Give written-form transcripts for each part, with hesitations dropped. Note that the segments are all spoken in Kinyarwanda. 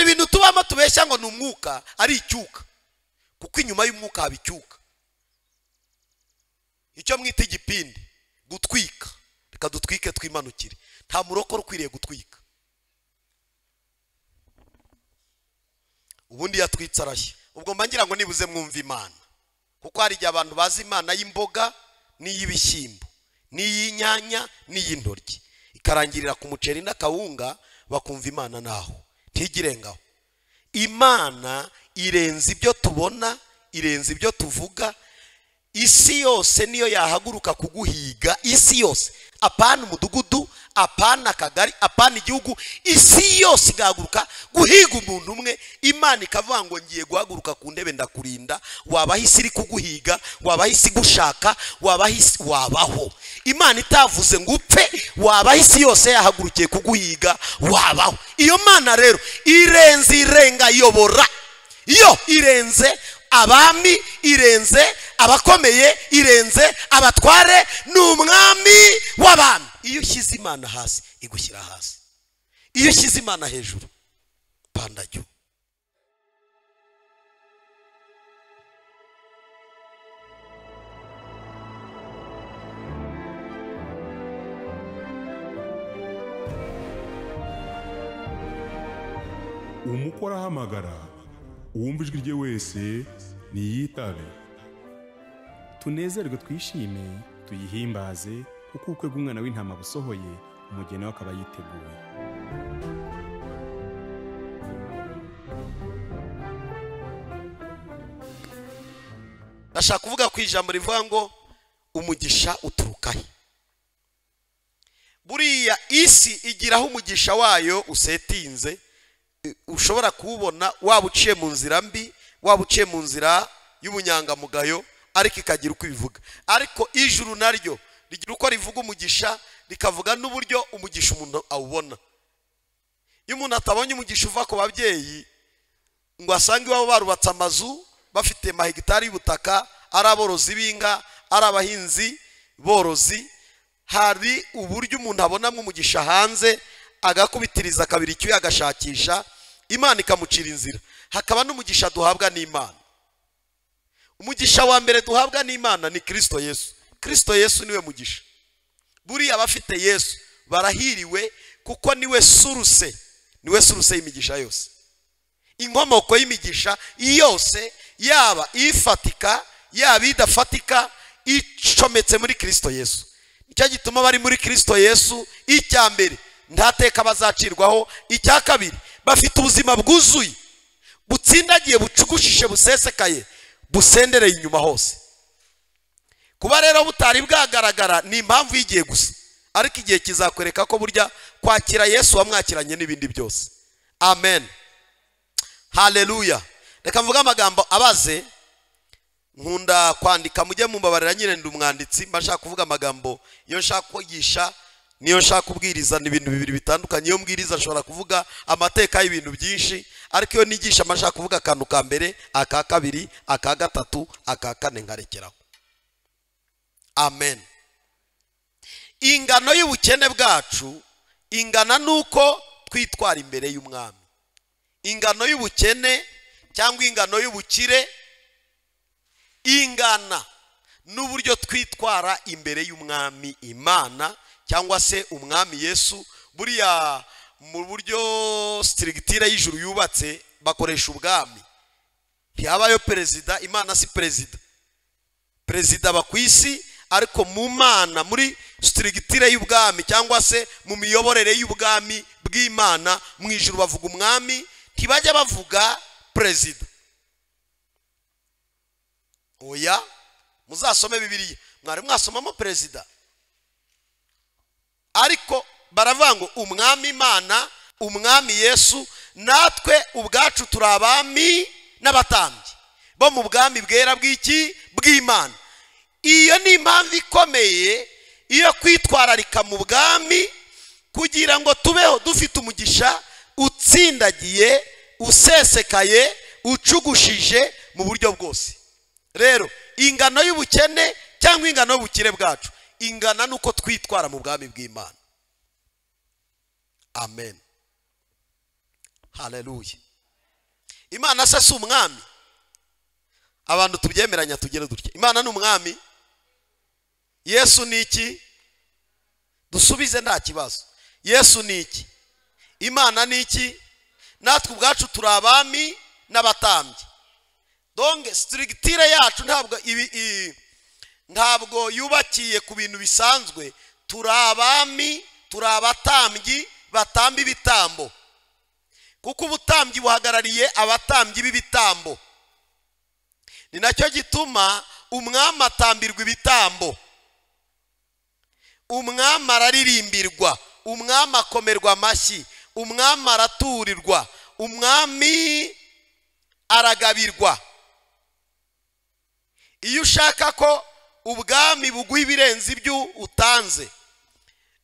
hari ibintu tubamo tubeshya ngo ni umwuka ari icyuka, kuko inyuma y'umwuka haba icyuka. Icyo mwita igipindi, gutwika. Reka dutwike twimanukire. Nta murokore ukwiriye gutwika. Ubundi yatwitse arashya. Ubwo mbangira ngo nibuze mwumva Imana, kuko hari igihe abantu bazi Imana y'imboga n'iy'ibishyimbo n'iy'inyanya n'iy'intoryi, ikarangirira ku muceri n'akawunga, bakumva Imana naho ntigirengaho. Imana irenze ibyo tubona, irenze ibyo tuvuga. Isi yose niyo yahaguruka kuguhiga, isi yose, apana umudugudu, apana akagari, apana igihugu, isi yose igahaguruka guhiga umuntu umwe. Imana ikavuga ngo ngiye guhaguruka ku ntebe ndakurinda. Wabahisi iri kuguhiga, wabahisi gushaka, wabahisi wabaho. Imana itavuze ngo upfe, wabahisi yose yahagurukiye kuguhiga, wabaho. Iyo Mana rero irenze, irenga yobora. Iyo irenze abami, irenze abakomeye, irenze abatware, n'umwami w'abami. Iyo ushyize Imana hasi igushyira hasi, iyo ushyize Imana hejuru pandajyo. Umukora ahamagara, uwumva ijwi rye wese niyitabe. Tunezerwe twishime, tuyihimbaze, kuko ubukwe bw'umwana w'intama busohoye, umugeni we akaba yiteguye. Ndashaka kuvuga ku ijambo rivuga ngo umugisha uturuka he. Buriya isi igiraho umugisha wayo usetinze, ushobora kuwubona waba uciye mu nzira mbi, waba uciye mu nzira y'ubunyangamugayo, ariko ikagira uko ibivuga. Ariko ijuru naryo rigira uko rivuga umugisha, rikavuga n'uburyo umugisha umuntu awubona. Iyo umuntu atabonye umugisha uva ku babyeyi ngo asange iwabo barubatse amazu, bafite mahegitari y'ubutaka, ari aborozi b'inka, ari abahinzi borozi, hari uburyo umuntu abonamo umugisha hanze, agakubitiriza kabiri icyuya agashakisha, Imana ikamucira inzira. Hakaba n'umugisha duhabwa n'Imana. Umugisha wa mbere duhabwa n'Imana ni Kristo Yesu. Kristo Yesu niwe mugisha. Buriya abafite Yesu barahiriwe, kuko niwe suruse y'imigisha yose. Inkomoko y'imigisha yose, yaba ifatika yaba idafatika, icometse muri Kristo Yesu. Nicyo gituma bari muri Kristo Yesu, icya mbere ntateka bazacirwaho, icya kabiri bafite ubuzima bwuzuye, butsindagiye, bucugushishe, busesekaye, busendereye inyuma hose. Kuba rero butari bwagaragara ni impamvu y'igihe gusa, ariko igihe kizakwereka ko burya kwakira Yesu wamwakiranye n'ibindi byose. Amen, haleluya. Reka mvuga amagambo abaze, nkunda kwandika, mujye mumbabarira, nyine ndi umwanditsi, mbashaka kuvuga amagambo iyo nshaka kwigisha, niyo nshaka kubwiriza, ni ibintu bibiri bitandukanye. Iyo mbwiriza nshobora kuvuga amateka y'ibintu byinshi, ariko iyo nigisha mbashaka kuvuga akantu ka mbere, aka kabiri, aka gatatu, aka kane, nkarekeraho. Amen. Ingano y'ubukene bwacu ingana nuko twitwara imbere y'umwami. Ingano y'ubukene cyangwa ingano y'ubukire ingana n'uburyo twitwara imbere y'umwami Imana, cyangwa se umwami Yesu. Buriya mu buryo structure y'ijuru yubatse bakoresha ubwami, ntihabayo perezida. Imana si perezida, perezida bakwisi, ariko mu Mana, muri structure y'ubwami cyangwa se mu miyoborere y'ubwami bw'Imana, mu ijuru bavuga umwami, ntibajya bavuga perezida. Oya, muzasome Bibiliya, mwari mwasomamo perezida, ariko baravuga ngo umwami Imana, umwami Yesu. Natwe ubwacu turi abami n'abatambyi bo mu bwami bwera bw'iki, bw'Imana. Iyo ni impamvu ikomeye iyo kwitwararika mu bwami, kugira ngo tubeho dufite umugisha utsindagiye, usesekaye, ucugushije mu buryo bwose. Rero ingano y'ubukene cyangwa ingano y'ubukire bwacu ingana nuko twitwara mu bwami bw'Imana. Amen, haleluya. Imana se si umwami? Abantu tubyemeranya tugere dutya. Imana ni umwami. Yesu ni iki? Dusubize nta kibazo. Yesu ni iki? Imana ni iki? Natwe ubwacu turi abami n'abatambyi. Donc structure yacu ntabwo yubakiye ku bintu bisanzwe. Turi abami, turi abatambyi batamba ibitambo. Kuko ubutambyi buhagarariye abatambyi b'ibitambo. Ni nacyo gituma umwami atambirwa ibitambo, umwami araririmbirwa, umwami akomerwa amashyi, umwami araturirwa, umwami aragabirwa. Iyo ushaka ko ubwami buguha ibirenze ibyo utanze,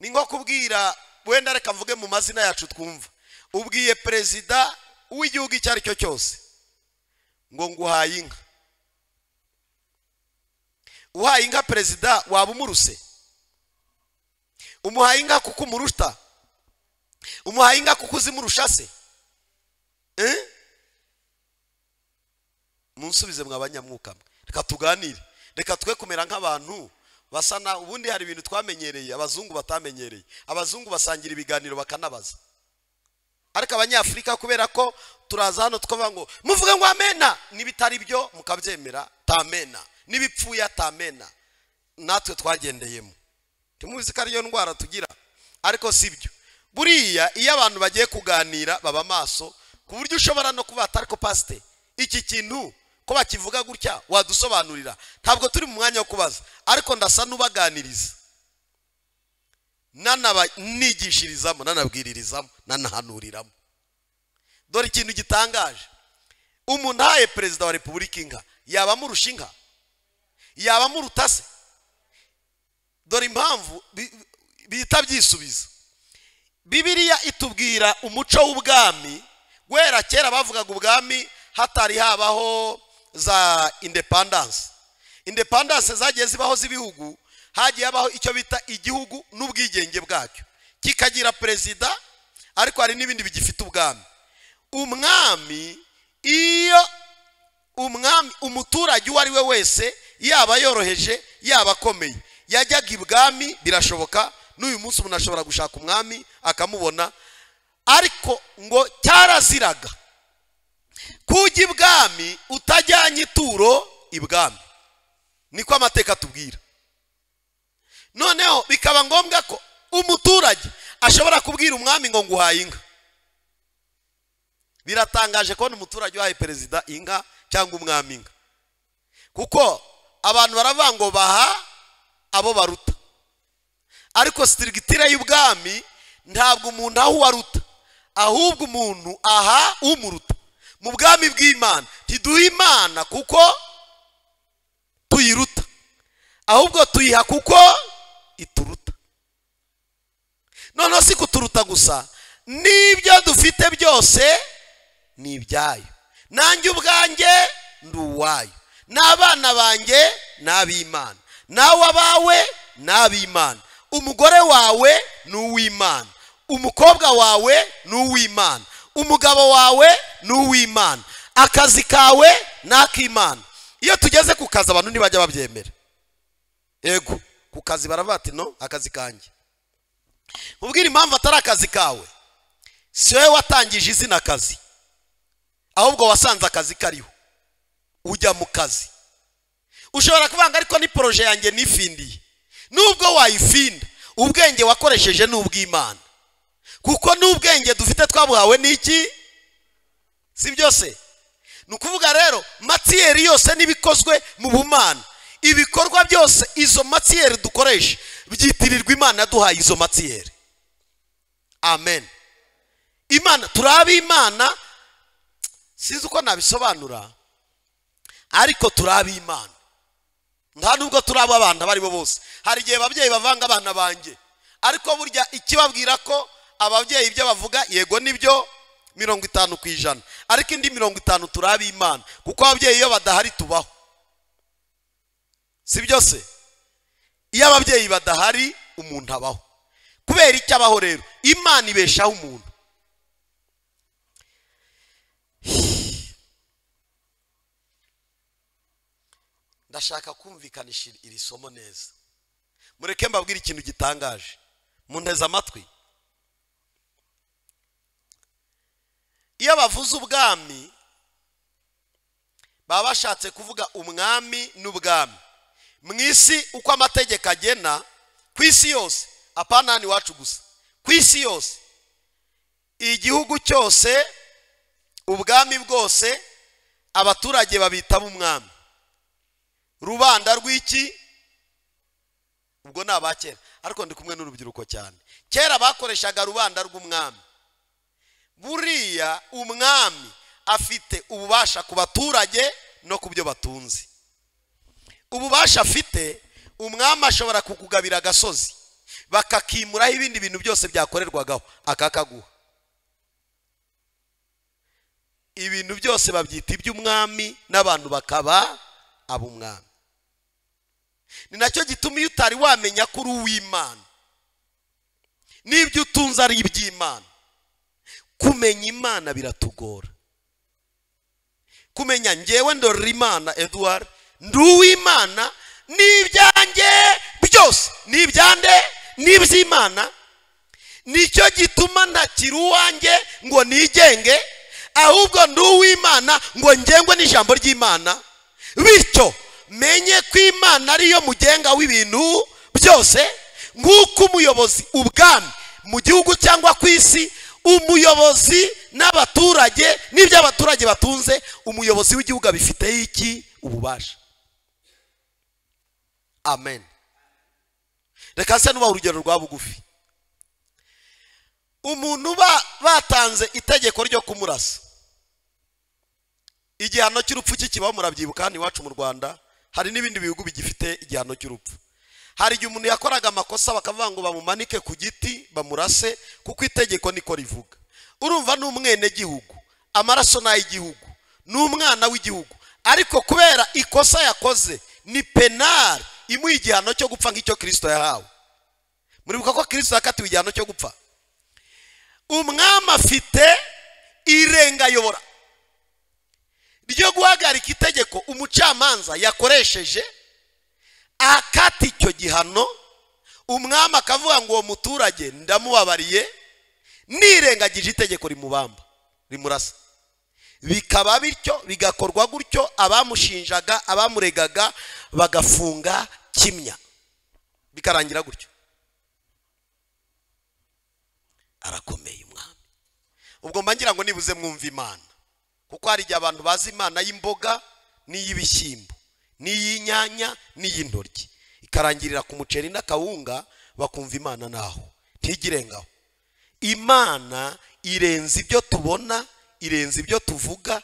ni nko kubwira, wenda reka mvuge mu mazina yacu twumva, ubwiye perezida w'igihugu icyo ari cyo cyose ngo nguhaye inka. Uhaye inka perezida waba umuruse? Umuhaye inka kuko umuruta? Umuhaye inka kuko uzimurusha se? Munsubize mwabanyamwuka. Reka tuganire, reka twe kumera nk'abantu basana. Ubundi hari ibintu twamenyereye abazungu batamenyereye. Abazungu basangira ibiganiro bakanabaza, ariko abanyafrika kubera ko turaza hano twavuga ngo muvuge ngo amena, nibitari byo mukabyemera tamena, nibipfuye tamena. Natwe twagendeyemo, tumuzi ko ariyo ndwara tugira, ariko sibyo. Buriya iyo abantu bagiye kuganira baba maso, ku buryo ushobora no kubata ariko pastor iki kintu ko bakivuga gutya wadusobanurira. Ntabwo turi mu mwanya wo kubaza, ariko ndasa nubaganiriza, nigishirizamo, nanabwiririzamo, nanahanuriramo. Dore ikintu gitangaje, umuntu ahaye perezida wa repubulika inka, yaba amurusha inka? Yaba amuruta se? Dore impamvu bita byisubiza. Bibiliya itubwira umuco w'ubwami. Gwera kera bavugaga ubwami hatari habaho za independence zagiye zibaho z'ibihugu. Hagiye habaho icyo bita igihugu n'ubwigenge bwacyo, kikagira perezida, ariko hari n'ibindi bigifite ubwami. Umwami, iyo umuturage uwo ari we wese, yaba yoroheje yaba akomeye, yajyaga ibwami. Birashoboka n'uyu munsi umuntu ashobora gushaka umwami akamubona, ariko ngo cyaraziraga kujya ibwami utajyanye ituro ibwami. Niko amateka atubwira. Noneho bikaba ngombwa ko umuturage ashobora kubwira umwami ngo nguhaye inka. Biratangaje ko umuturage uhaye perezida inka cyangwa umwami inka, kuko abantu baravuga ngo baha abo baruta, ariko structure y'ubwami ntabwo umuntu aho waruta, ahubwo umuntu aha umuruta. Mu bwami bw'Imana ntiduha Imana kuko tuyiruta, ahubwo tuyiha kuko ituruta. Noneho si kuturuta gusa, n'ibyo dufite byose ni ibyayo. Nanjye ubwanjye ndi uwayo, n'abana banjye n'ab'Imana, nawe abawe n'ab'Imana, umugore wawe ni uw'Imana, umukobwa wawe ni uw'Imana, umugabo wawe ni uw'Imana, akazi kawe n'ak'Imana. Iyo tugeze ku kazi abantu ntibajya babyemera. Ego ku kazi baravuga ati no, akazi kanjye. Ubwira impamvu atari akazi kawe, si wowe watangije izina akazi, ahubwo wasanze akazi kariho ujya mu kazi. Ushobora kubanga ariko ni proje yanjye nifindiye. Nubwo wayifinda, ubwenge wakoresheje n'ubw'Imana, kuko n'ubwenge dufite twabuhawe n'iki? Si byose? Nukuvuga rero matière yose nibikozwe mu bumana, ibikorwa byose izo matière dukoresha byitirirwa Imana yaduhaye izo matière. Amen. Imana turabi Imana, sinzi uko nabisobanura, ariko turabi Imana. Nta nubwo turabo abana bari bo bose. Hari igihe ababyeyi bavanga abana banjye, ariko burya ikibabwira ko ababyeyi ibyo bavuga yego nibyo 50%, ariko indi 50 turabi Imana, kuko ababyeyi iyo badahari tubaho. Si byose? Iyo ababyeyi badahari umuntu abaho. Kubera icyo abaho rero? Imana ibeshaho umuntu. ndashaka kumvikanisha iri somo neza. Mureke mbabwire ikintu gitangaje, munteze amatwi. Iyo bavuze ubwami baba bashatse kuvuga umwami n'ubwami mwisi uko amategeko agena kwisi yose, apana hano iwacu gusa, kwisi yose, igihugu cyose, ubwami bwose, abaturage babita umwami. Rubanda rw'iki? Ubwo ni abakera, ariko ndi kumwe n'urubyiruko cyane. Kera bakoreshaga rubanda rw'umwami. Buriya umwami afite ububasha ku baturage no ku byo batunze. Ububasha afite, umwami ashobora kukugabira agasozi bakakimuraho ibindi bintu byose byakorerwagaho akakaguha. Ibintu byose babyita iby'umwami n'abantu bakaba ab'umwami. Ni nacyo gituma iyo utari wamenya ko uri uw'Imana n'ibyo utunze ari iby'Imana, kumenya Imana biratugora. Kumenya njyewe ndorera Imana Edouard, ndi uw'Imana, n'ibyanjye byose n'ibyande n'iby'Imana. Nicyo gituma ntakiri uwanjye ngo nigenge, ahubwo ndi uw'Imana ngo ngengwe n'ijambo ry'Imana. Bityo menye ko Imana ariyo mugenga w'ibintu byose. Nk'uko umuyobozi ubwami mu gihugu cyangwa ku isi, umuyobozi n'abaturage n'ibyo abaturage batunze, umuyobozi w'igihugu abifiteho iki? Ububasha. Amen. Reka se nuba urugero rwa bugufi. Umuntu batanze itegeko ryo kumurasa, igihano cy'urupfu kikibaho, murabyibuka hano iwacu mu Rwanda. Hari n'ibindi bihugu bigifite igihano cy'urupfu. Hari igihe umuntu yakoraga amakosa bakavuga ngo bamumanike ku giti bamurase, kuko itegeko niko rivuga. Urumva n'umwene gihugu, amaraso n'ay'igihugu, n'umwana w'igihugu, ariko kubera ikosa yakoze ni penal imuha igihano cyo gupfa nk'icyo Kristo yahawe. Muribuka ko Kristo yakatiwe igihano cyo gupfa. Umwami afite irengayobora ryo guhagarika itegeko umucamanza yakoresheje akati icyo gihano. Umwami akavuga ngo uwo muturage ndamubabariye, nirengagije itegeko rimubamba rimurasa. Bikaba bityo, bigakorwa gutyo, abamushinjaga abamuregaga bagafunga kimya, bikarangira gutyo. Arakomeye umwami. Ubwo mbangira ngo nibuze mwumva Imana, kuko hari igihe abantu bazi Imana y'imboga n'iy'ibishyimbo n'iy'inyanya n'iy'intoryi, ikarangirira ku muceri n'akawunga, bakumva Imana naho ntigirengaho. Imana irenze ibyo tubona, irenze ibyo tuvuga.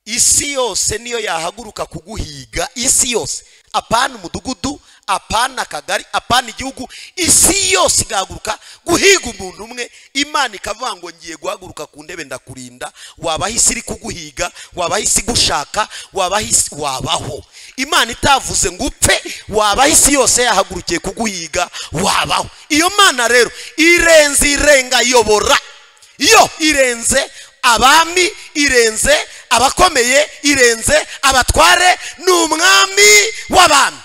Isi yose niyo yahaguruka kuguhiga, isi yose, apana umudugudu, apana akagari, apana igihugu, isi yose igahaguruka guhiga umuntu umwe. Imana ikavuga ngo ngiye guhaguruka ku ntebe ndakurinda. Wabaho isi iri kuguhiga, wabaho isi gushaka, wabaho isi, wabaho. Imana itavuze ngo upfe, wabaho isi yose yahagurukiye kuguhiga, wabaho. Iyo Mana rero irenze irengayobora, yo irenze abami, irenze abakomeye, irenze abatware, n'umwami w'abami.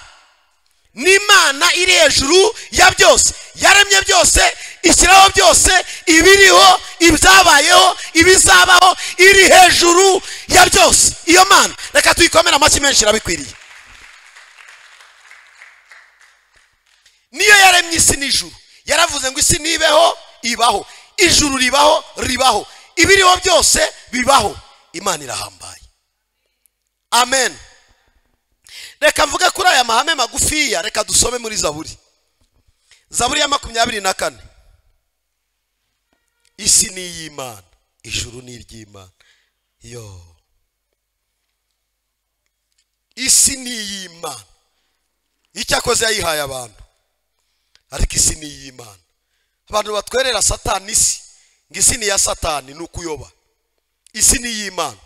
N'Imana iri hejuru ya byose, yaremye byose, ishyiraho byose, ibiriho, ibyabayeho, ibizabaho, iri hejuru ya byose. Iyo Mana reka tuyikomera amashyi menshi, irabikwiriye. Niyo yaremye isi n'ijuru, yaravuze ngo isi nibeho ibaho, ijuru ribaho ribaho, ibiriho byose bibaho. Imana irahambaye. Amen. Reka mvuge kuri aya mahame magufiya. Reka dusome muri Zaburi. Zaburi ya 24. Isi ni iy'Imana, ijuru ni iry'Imana. Yo, isi ni iy'Imana, icyakoze yayihaye abantu, ariko isi ni iy'Imana. Abantu batwerera Satani isi, ngo isi ni ya Satani, ni ukuyoba. Isi ni iy'Imana.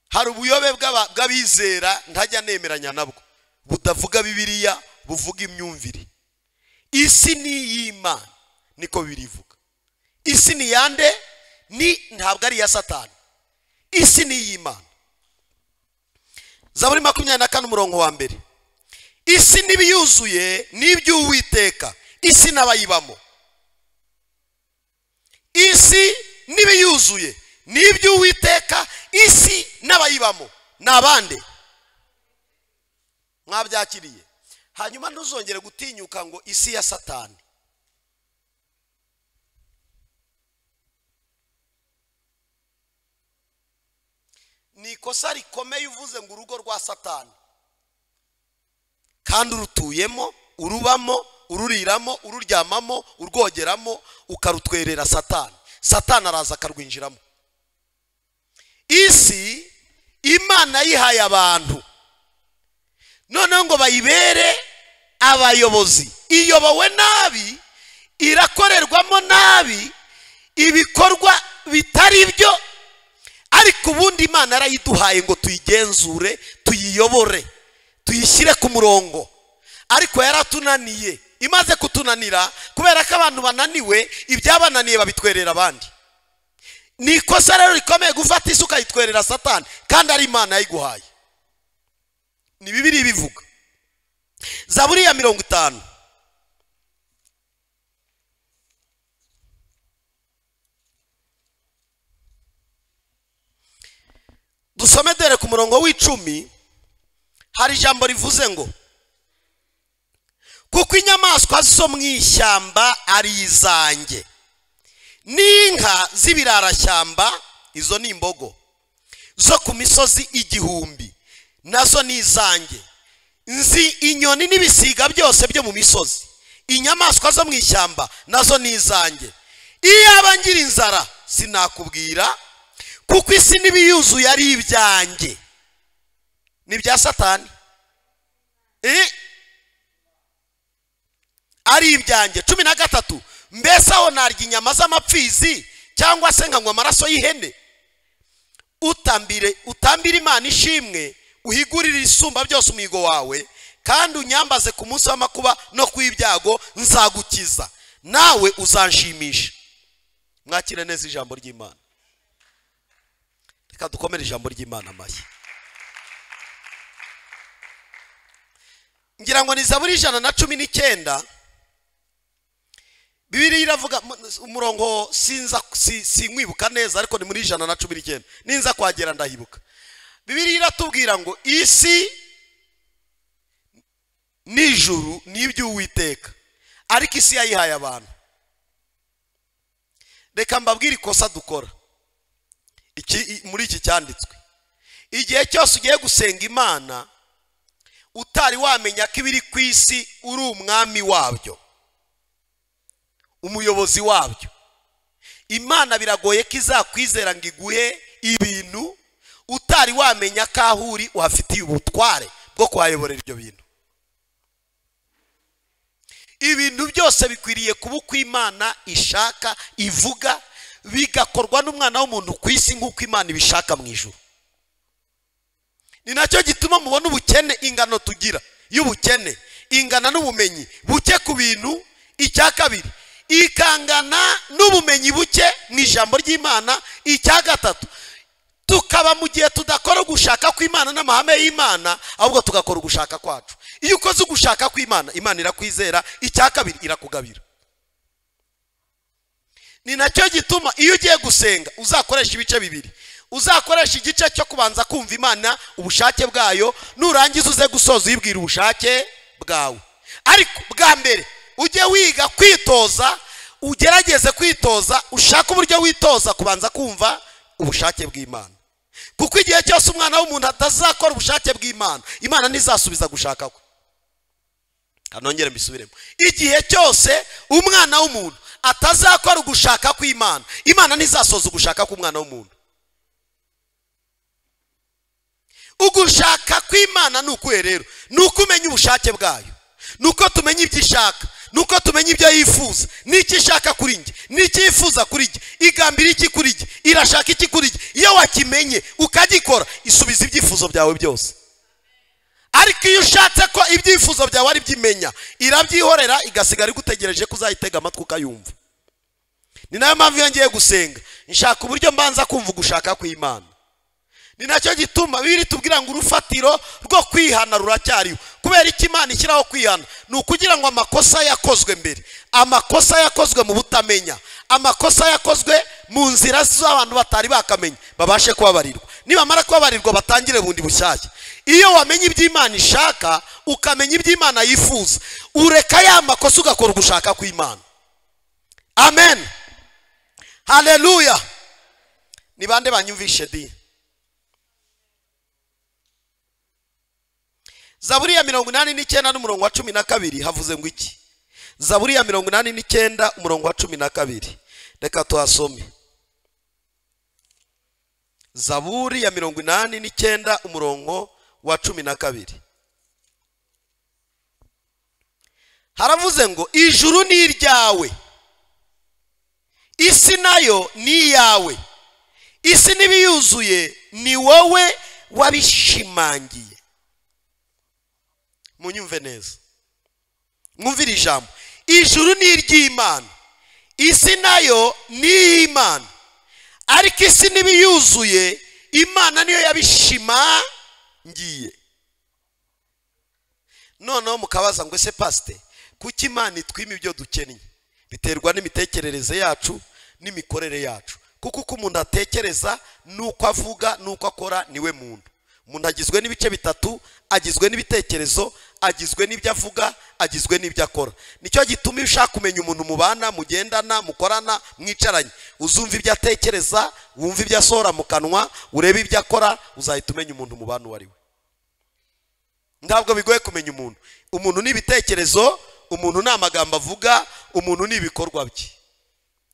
Hari ubuyobe bw'abizera ntajya nemeranya nabwo, budavuga Bibiliya, buvuga imyumvire. Isi ni iy'Imana, niko birivuga. Isi ni yande, ni ntabwo ari ya Satani. Isi ni iy'Imana. Zaburi 24 umurongo wa mbere. Isi n'ibiyuzuye n'iby'Uwiteka, isi n'abayibamo. Isi n'ibiyuzuye n'iby'Uwiteka, isi n'abayibamo. Nabande mwabyakiriye. Hanyuma ntuzongere gutinyuka ngo isi ya Satani. Ni ikosa rikomeye uvuze ngo urugo rwa Satani, kandi urutuyemo, urubamo, ururiramo, ururyamamo, urwogeramo, ukarutwerera Satani. Satani araza akarwinjiramo. Isi Imana yihaye abantu, noneho ngo bayibere abayobozi. Iyobowe nabi, irakorerwamo nabi, ibikorwa bitari byo, ariko ubundi Imana yarayiduhaye ngo tuyigenzure, tuyiyobore, tuyishyire ku murongo. Ariko yaratunaniye. Imaze kutunanira, kubera ko abantu bananiwe, ibyabananiye babitwerera abandi. Ni ikosa rero rikomeye gufata isuka yitwerera Satani, kandi ari Imana yayiguhaye. Ni Bibiliya bivuga. Zaburi ya 50. Dusome dere ku murongo w'10, hari ijambo rivuze ngo kuko inyamaswa zo mu ishyamba ari izanjye, n'inka z'ibirarashyamba, izo ni imbogo zo ku misozi 1000, nazo ni izanjye. Nzi inyoni n'ibisiga byose byo mu misozi, inyamaswa zo mu ishyamba nazo ni izanjye. Iyaba ngira inzara sinakubwira, kuko isi n'ibiyuzuye ari ibyanjye. Ni bya Satani. Ari ibyanjye. 13. Mbese aho narya inyama z'amapfizi cyangwa se nkanywa amaraso y'ihene? Utambire Imana ishimwe, uhigurire isumba byose umuhigo wawe, kandi unyambaze ku munsi w'amakuba no kw'ibyago, nzagukiza, nawe uzanshimisha. Mwakire neza ijambo ry'Imana. Reka dukomere ijambo ry'Imana amashyi. Ngira ngo ni Zaburi 119. Bibiliya iravuga umurongo sinkwibuka neza, ariko ni muri 119. Ninza kwagera ndahibuka. Bibiliya iratubwira ngo isi n'ijuru n'iby'Uwiteka, ariko isi yayihaye abantu. Reka mbabwire ikosa dukora muri iki cyanditswe. Igihe cyose ugiye gusenga Imana utari wamenya ko ibiri ku isi uri umwami wabyo, umuyobozi wabyo, Imana biragoye ko izakwizera ngo iguhe ibintu utari wamenya ko aho uri uhafitiye ubutware bwo kuhayoborera ibyo bintu. Ibintu byose bikwiriye kuba uko Imana ishaka ivuga, bigakorwa n'umwana w'umuntu ku isi nk'uko Imana ibishaka mu ijuru. Ni nacyo gituma mubona ubukene ingano tugira y'ubukene ingana n'ubumenyi buke ku bintu. Icya kabiri, ikangana n'ubumenyi buke mu ijambo ry'Imana. Icya gatatu, tukaba mu gihe tudakora gushaka kw'Imana n'amahame y'Imana, ahubwo tugakora ugushaka kwacu. Iyo ukoze ugushaka kw'Imana, Imana irakwizera. Icya kabiri, irakugabira. Ni nacyo gituma iyo ugiye gusenga uzakoresha ibice bibiri. Uzakoresha igice cyo kubanza kumva Imana ubushake bwayo, nurangiza uze gusoza uyibwira ubushake bwawe. Ariko bwa mbere ujye wiga kwitoza, ugerageze kwitoza, ushaka uburyo witoza kubanza kumva ubushake bw'Imana. Kuko igihe cyose umwana w'umuntu atazakora ubushake bw'Imana, Imana ntizasubiza gushaka kwe. Kanongere mbisubiremo. Igihe cyose umwana w'umuntu atazakora ugushaka kw'Imana, Imana ntizasoza ugushaka k'umwana w'umuntu. Ugushaka kw'Imana nukuye rero, nuko umenya ubushake bwayo, nuko tumenya ibyo ishaka, nuko tumenya ibyo yifuza, n'iki ishaka kuri njye, n'iki yifuza kuri njye, igambira iki kuri njye, irashaka iki kuri njye. Iyo wakimenye ukagikora, isubiza ibyifuzo byawe byose. Ariko iyo ushatse ko ibyifuzo byawe ari byimenya, irabyihorera, igasigara igutegereje kuzayitega amatwi ukayumva. Ni nayo mpamvu iyo ngiye gusenga nshaka uburyo mbanza kumva ugushaka kw'Imana. ni nacyo gituma bibiri tubwira ngo urufatiro rwo kwihana ruracyariho. Kubera iki Imana ishyiraho kwihana? Ni ukugira ngo amakosa yakozwe mbere, amakosa yakozwe mu butamenya, amakosa yakozwe mu nzira z'abantu batari bakamenya babashe kubabarirwa. Nibamara kubabarirwa batangire bundi bushyashya. Iyo wamenye iby'Imana ishaka ukamenya iby'Imana yifuza, ureka ya makosa ugakora ugushaka kw'Imana. Amen, haleluya. Ni bande banyumvishe di? Zaburi ya 89 n'umurongo wa 12 havuze ngo iki? Zaburi ya 89 umurongo wa 12, reka tuhasome. Zaburi ya 89 umurongo wa 12 haravuze ngo ijuru ni iryawe, isi nayo ni iyawe, isi n'ibiyuzuye ni wowe wabishimangiye. Munyumve neza, mwumvire ijambo. Ijuru ni iry'Imana, isi nayo ni Imana, ariko isi n'ibiyuzuye Imana niyo yabishimangiye. Noneho mukabaza ngo ese pastor, kuki Imana itwima ibyo dukeneye? Biterwa n'imitekerereze yacu n'imikorere yacu. Kuko uko umuntu atekereza nuko avuga nuko akora niwe muntu. Umuntu agizwe n'ibice bitatu, agizwe n'ibitekerezo, agizwe n'ibyo avuga, agizwe n'ibyo akora. Nicyo gituma ushaka kumenya umuntu mubana, mugendana, mukorana, mwicaranye, uzumva ibyo atekereza, wumva ibyo asohora mu kanwa, urebe ibyo akora, uzahita umenya umuntu mubana wari we. Ntabwo bigoye kumenya umuntu. Umuntu ni ibitekerezo, umuntu ni amagambo avuga, umuntu ni ibikorwa bye,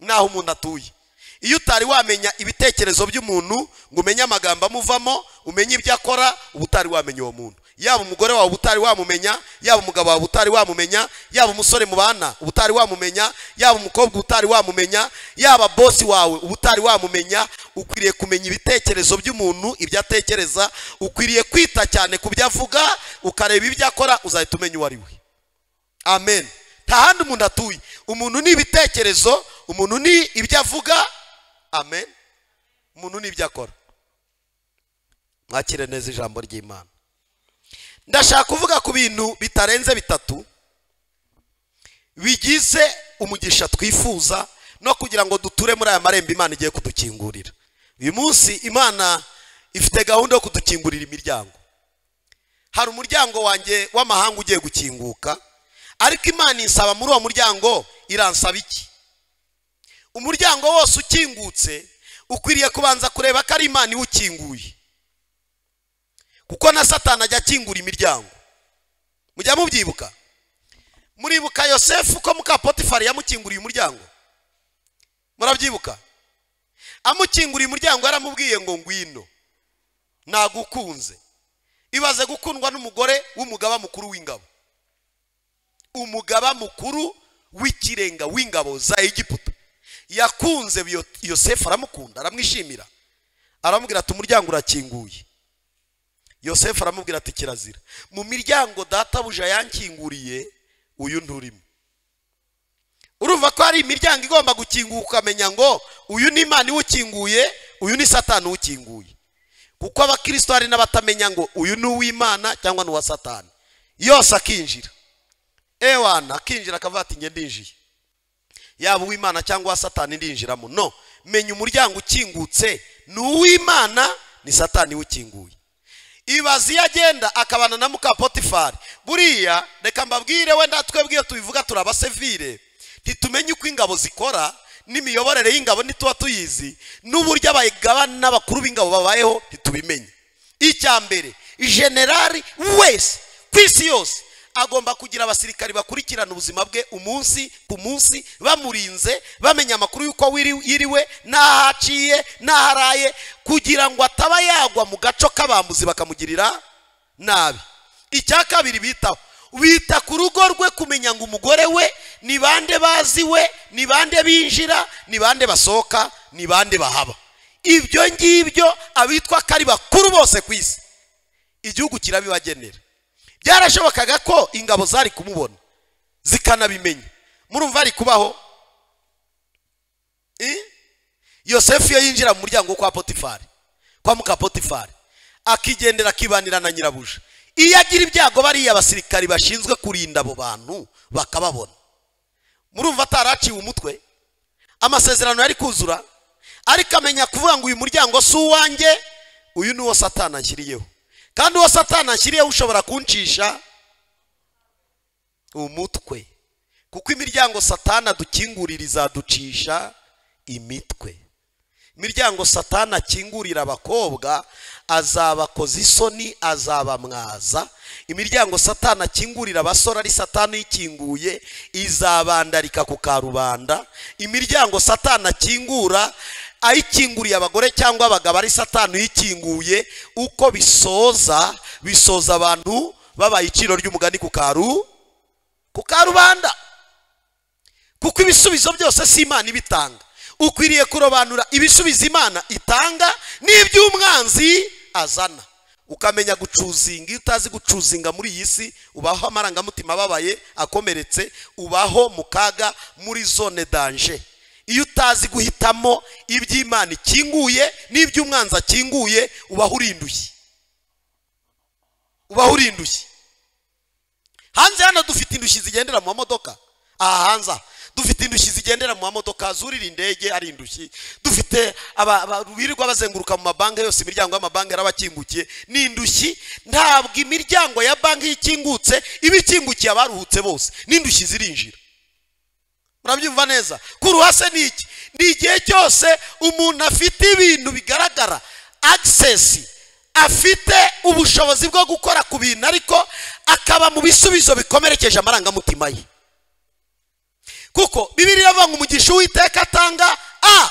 naho umuntu atuye. Iyo utari wamenya ibitekerezo by'umuntu ngo umenye amagambo amuvamo, umenye ibyo akora, ubutari wamenya uwo muntu. Yaba umugore wawe ubutari wamumenya, yaba umugabo wawe ubutari wamumenya, yaba umusore mubana ubutari wamumenya, yaba umukobwa ubutari wamumenya, yaba boss wawe ubutari wamumenya. Ukwiriye kumenya ibitekerezo by'umuntu, ibyo atekereza, ukwiriye kwita cyane ku byo avuga, ukareba ibyo akora, uzahita umenya uwo ari we. Amen. Nta handi umuntu atuye. Umuntu ni ibitekerezo, umuntu ni ibyo avuga. Amen. Umuntu ni ibyo akora. Mwakire neza ijambo ry'Imana. Ndashaka kuvuga ku bintu bitarenze bitatu bigize umugisha twifuza no kugira ngo duture muri aya marembo Imana igiye kudukingurira. Uyu munsi Imana ifite gahunda yo kudukingurira imiryango. Hari umuryango wanjye w'amahanga ugiye gukinguka, ariko Imana insaba muri uwo muryango iransaba iki? Umuryango wose ukingutse ukwiriye kubanza kureba ko ari Imana iwukinguye, kuko na Satani ajya akingura imiryango. Mujya mubyibuka? Muribuka Yosefu ko muka Potifari yamukinguriye umuryango? Murabyibuka? Amukinguriye umuryango yaramubwiye ngo ngwino nagukunze. Ibaze gukundwa n'umugore w'umugaba mukuru w'ingabo, umugaba mukuru w'ikirenga w'ingabo za Egiputa. Yakunze Yosefu, aramukunda, aramwishimira, aramubwira ati umuryango urakinguye. Yosefu aramubwira ati kirazira, mu miryango databuja yankinguriye uyu nturimo. Urumva ko hari imiryango igomba gukinguka, ukamenya ngo uyu ni Imana iwukinguye, uyu ni Satani uwukinguye. Kuko abakristo hari n'abatamenya ngo uyu ni uw'Imana cyangwa ni uwa Satani. Yose akinjira, ewana akinjira akavuga ati nge ndinjiye, yaba uw'Imana cyangwa wa Satani ndinjiramo. No, menya umuryango ukingutse ni uw'Imana, ni Satani uwukinguye. Ibazi yagenda akabana na muka Potifari. Buriya reka mbabwire, wenda twebwe tubivuga turabasevire, ntitumenye uko ingabo zikora n'imiyoborere y'ingabo ntituba tuyizi, n'uburyo abayigabana n'abakuru b'ingabo babayeho ntitubimenye. Icya mbere, generali wese ku isi yose agomba kugira abasirikari bakurikirana ubuzima bwe umunsi ku munsi, bamurinze, bamenya amakuru yuko yiriwe n'ahaciye n'aharaye, kugira ngo ataba yagwa mu gaco k'abambuzi bakamugirira nabi. Icya kabiri, bita ku rugo rwe, kumenya ngo umugore we ni bande bazi we, ni bande binjira, ni bande basohoka, ni bande bahaba. Ibyo ngibyo abitwa kari bakuru bose ku isi igihugu kirabibagenera. Byarashobokaga ko ingabo zari kumubona zikanabimenya. Murumva ari kubaho? Yosefu yinjira mu muryango kwa Potifari, kwa muka Potifari, akigendera akibanira na nyirabuja. Iyo agira ibyago bariya abasirikari bashinzwe kurinda abo bantu bakababona, murumva ataraciwe umutwe, amasezerano yari kuzura, ariko amenya kuvuga ngo uyu muryango si uwanjye, uyu ni wo Satani anshyiriyeho, kandi uwo Satani anshyiriyeho ushobora kuncisha umutwe, kuko imiryango Satani adukingurira izaducisha imitwe. Imiryango Satani akingurira abakobwa azabakoza isoni, azabamwaza. Imiryango Satani akingurira abasore ari Satani ikinguye izabandarika ku karubanda. Imiryango Satani akingura ayikinguriye abagore cyangwa abagabo ari Satani yikinguye, uko bisoza abantu babaye iciro ry'umugani ku karubanda. Kuko ibisubizo byose si Imana ibitanga, ukwiriye kurobanura ibisubizo Imana itanga n'iby'umwanzi azana, ukamenya gucuzinga. Iyo utazi gucuzinga muri iyi si, ubaho amarangamutima ababaye akomeretse, ubaho mu kaga, muri zone danger. Iyo utazi guhitamo iby'Imana ikinguye n'iby'umwanzi akinguye, ubaho urindushye. Hanze hano dufite indushyi zigendera mu mamodoka. Aha hanze dufite indushyi zigendera mu mamodoka, zurira indege ari indushyi. Dufite birirwa bazenguruka mu mabanki yose, imiryango y'amabanki yarabakingukiye, ni indushyi. Ntabwo imiryango ya banki ikingutse ibikingukiye abaruhutse bose, n'indushyi zirinjira. Murabyumva neza? Kuruhase ni iki? Ni igihe cyose umuntu afite ibintu bigaragara, access, afite ubushobozi bwo gukora ku bintu, ariko akaba mu bisubizo bikomerekeje amarangamutima ye. Kuko Bibiliya ivuga ngo umugisha Uwiteka atanga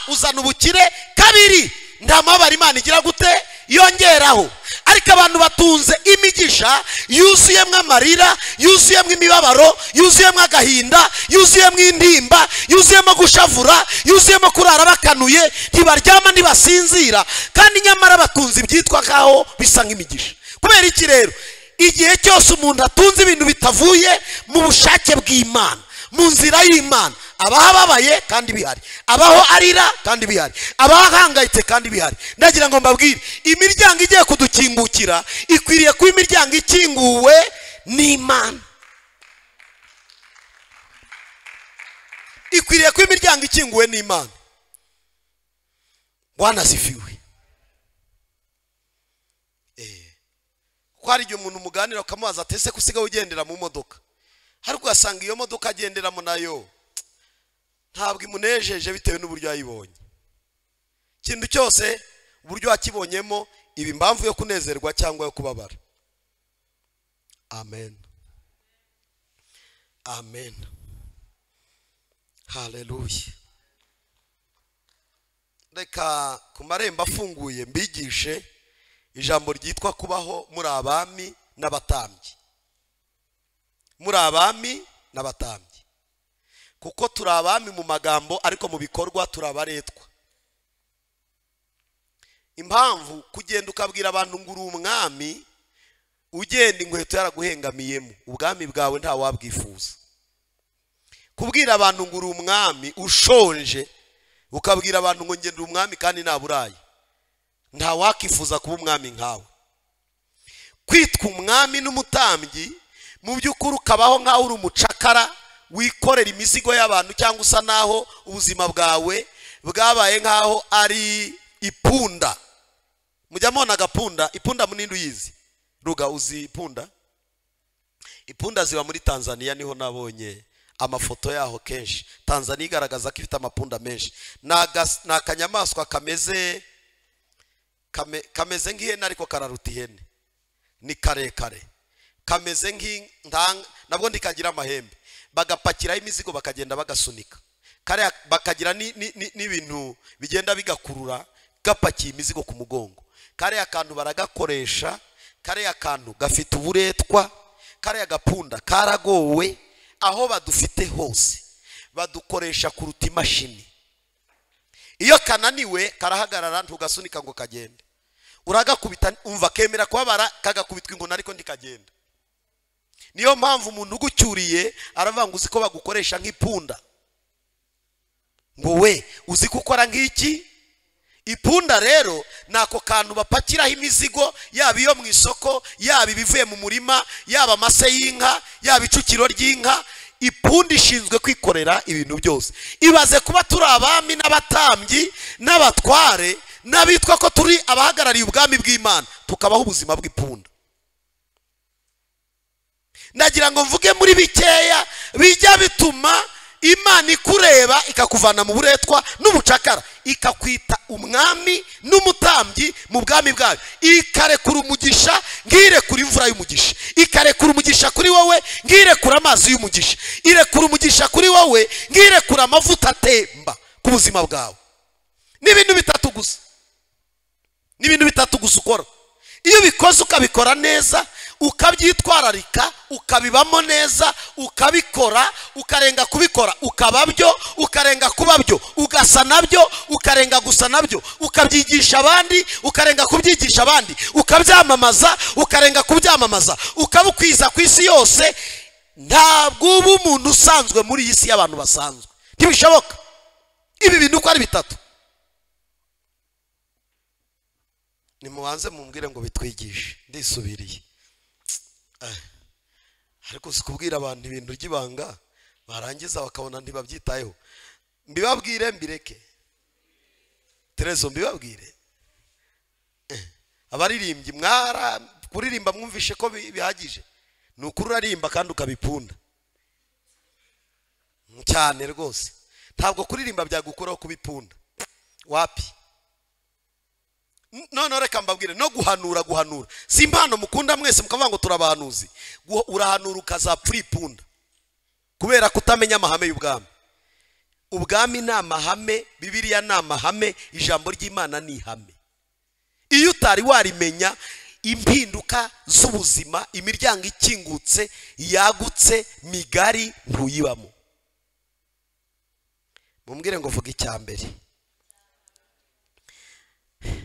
uzana ubukire, kabiri nta mabara Imana igira gute yongeraho. Ariko abantu batunze imigisha yuzuyemo amarira, yuzuyemo imibabaro, yuzuyemo agahinda, yuzuyemo indimba, yuzuyemo gushavura, yuzuyemo kurara bakanuye, ntibaryama ntibasinzira, kandi nyamara batunze ibyitwa kaho bisa nk'imigisha. Kubera iki rero? Igihe cyose umuntu atunze ibintu bitavuye mu bushake bw'Imana, mu nzira y'Imana, abaho ababaye kandi bihari, abaho arira kandi bihari, abaho ahangayitse kandi bihari. Ndagira ngo mbabwire, imiryango igiye kudukingukira ikwiriye kuba imiryango ikinguwe n'Imana. Ikwiriye kuba imiryango ikinguwe n'Imana. Bwana asifiwe. Ko hari igihe umuntu umuganira ukamubaza ati ese kusiga ugendera mu modoka, ariko ugasanga iyo modoka agenderamo nayo ntabwo imunejeje bitewe n'uburyo yayibonye. Ikintu cyose uburyo wakibonyemo iba impamvu yo kunezerwa cyangwa yo kubabara. Amen, amen, haleluya. Reka ku marembo afunguye mbigishe ijambo ryitwa kubaho muri abami n'abatambyi. Muri abami n'abatambyi, kuko turi abami mu magambo, ariko mu bikorwa turi abaretwa. Impamvu kugenda ukabwira abantu ngo uri umwami, ugenda inkweto yaraguhengamiyemo, ubwami bwawe nta wabwifuza. Kubwira abantu ngo uri umwami ushonje, ukabwira abantu ngo ngenda umwami kandi nta burayi, nta wakifuza kuba umwami nkawe. Kwitwa umwami n'umutambyi mu by'ukuri ukabaho nkaho uri umucakara wikorera imizigo y'abantu, cyangwa usa naho ubuzima bwawe bwabaye nkaho ari ipunda. Mujya mubona agapunda? Ipunda munindi uyizi? Ruga, uzi ipunda? Ipunda ziba muri Tanzania, niho nabonye amafoto yaho kenshi. Tanzania igaragaza ko ifite amapunda menshi. Ni akanyamaswa kameze nk'ihene, ariko kararuta ihene, ni karekare, kameze nabwo ndikagira amahembe. Bagapakiraho imizigo bakagenda bagasunika, bakagira n'ibintu bigenda bigakurura gapakiye imizigo ku mugongo. Kariya kantu baragakoresha, kariya kantu gafite uburetwa, kariya gapunda karagowe. Aho badufite hose badukoresha kuruta imashini. Iyo kananiwe karahagarara, ntugasunika ngo kagende, uragakubita, umva kemera kubabara, kagakubitwa inkoni ariko ndikagenda. Niyo mpamvu umuntu ugucyuriye aravuga ngo uzi ko bagukoresha nk'ipunda, ngo we uzi gukora nk'iki. ipunda rero nako kantu bapakiraho imizigo, yaba iyo mu isoko, yaba ibivuye mu murima, yaba amase y'inka, yaba icukiro ry'inka. Ipunda ishinzwe kwikorera ibintu byose. Ibaze kuba turi abami n'abatambyi n'abatware n'abitwa ko turi abahagarariye ubwami bw'Imana, tukabaho ubuzima bw'ipunda. Nagira ngo mvuge muri bikeya bijya bituma Imana ikureba ikakuvana mu buretwa n'ubucakara, ikakwita umwami n'umutambyi mu bwami bwayo, ikarekura umugisha ngirekura imvura y'umugisha, ikarekura umugisha kuri wowe ngirekura amazi y'umugisha, irekura umugisha kuri wowe ngirekura amavuta atemba ku buzima bwawe. N'ibintu bitatu gusa, n'ibintu bitatu gusa ukora. Iyo bikoze ukabikora neza, ukabyitwararika, ukabibamo neza, ukabikora, ukarenga kubikora, ukababyo, ukarenga kubabyo, ugasa nabyo, ukarenga gusa nabyo, ukabyigisha abandi, ukarenga kubyigisha abandi, ukabyamamaza, ukarenga kubyamamaza, ukabukwiza ku isi yose, ntabwo uba umuntu usanzwe muri iyi si y'abantu basanzwe. Ntibishoboka. Ibi bintu uko ari bitatu. Nimubanze mumbwire ngo bitwigishe. Ndisubiriye. Ariko sikubwira abantu ibintu ry'ibanga barangiza bakabona ntibabyitayeho. Mbibabwire mbireke. Terezo mbibabwire. Abaririmbyi mwara kuririmba mwumvishe ko bihagije. Nukuri urarimba kandi ukabipunda. Cyane rwose. Ntabwo kuririmba byagukuraho kubipunda. Wapi? None reka mbabwire no guhanura si impano mukunda mwese mukavuga ngo turabahanuzi. Urahanura ukazapfa ipunda kubera kutamenya amahame y'ubwami. Ubwami ni amahame, Bibiliya ni amahame, ijambo ry'Imana ni ihame. Iyo utari warimenya impinduka z'ubuzima, imiryango ikingutse yagutse migari ntuyibamo. Mumbwire ngo vuga icyambere.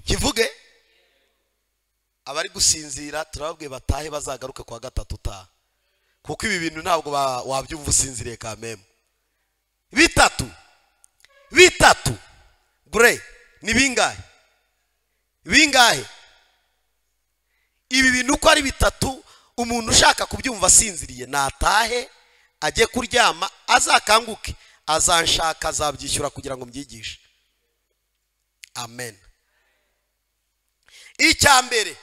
Kivuge. Abari gusinzira turababwiye batahe bazagaruke kwa gatatu utaha, kuko ibi bintu ntabwo wabyumva usinziriye kameme. Bitatu gure ni bingahe? Ibi bintu uko ari bitatu, umuntu ushaka kubyumva asinziriye natahe ajye kuryama, azakanguke azanshaka, azabyishyura kugira ngo mbyigishe. Amen. Icyambere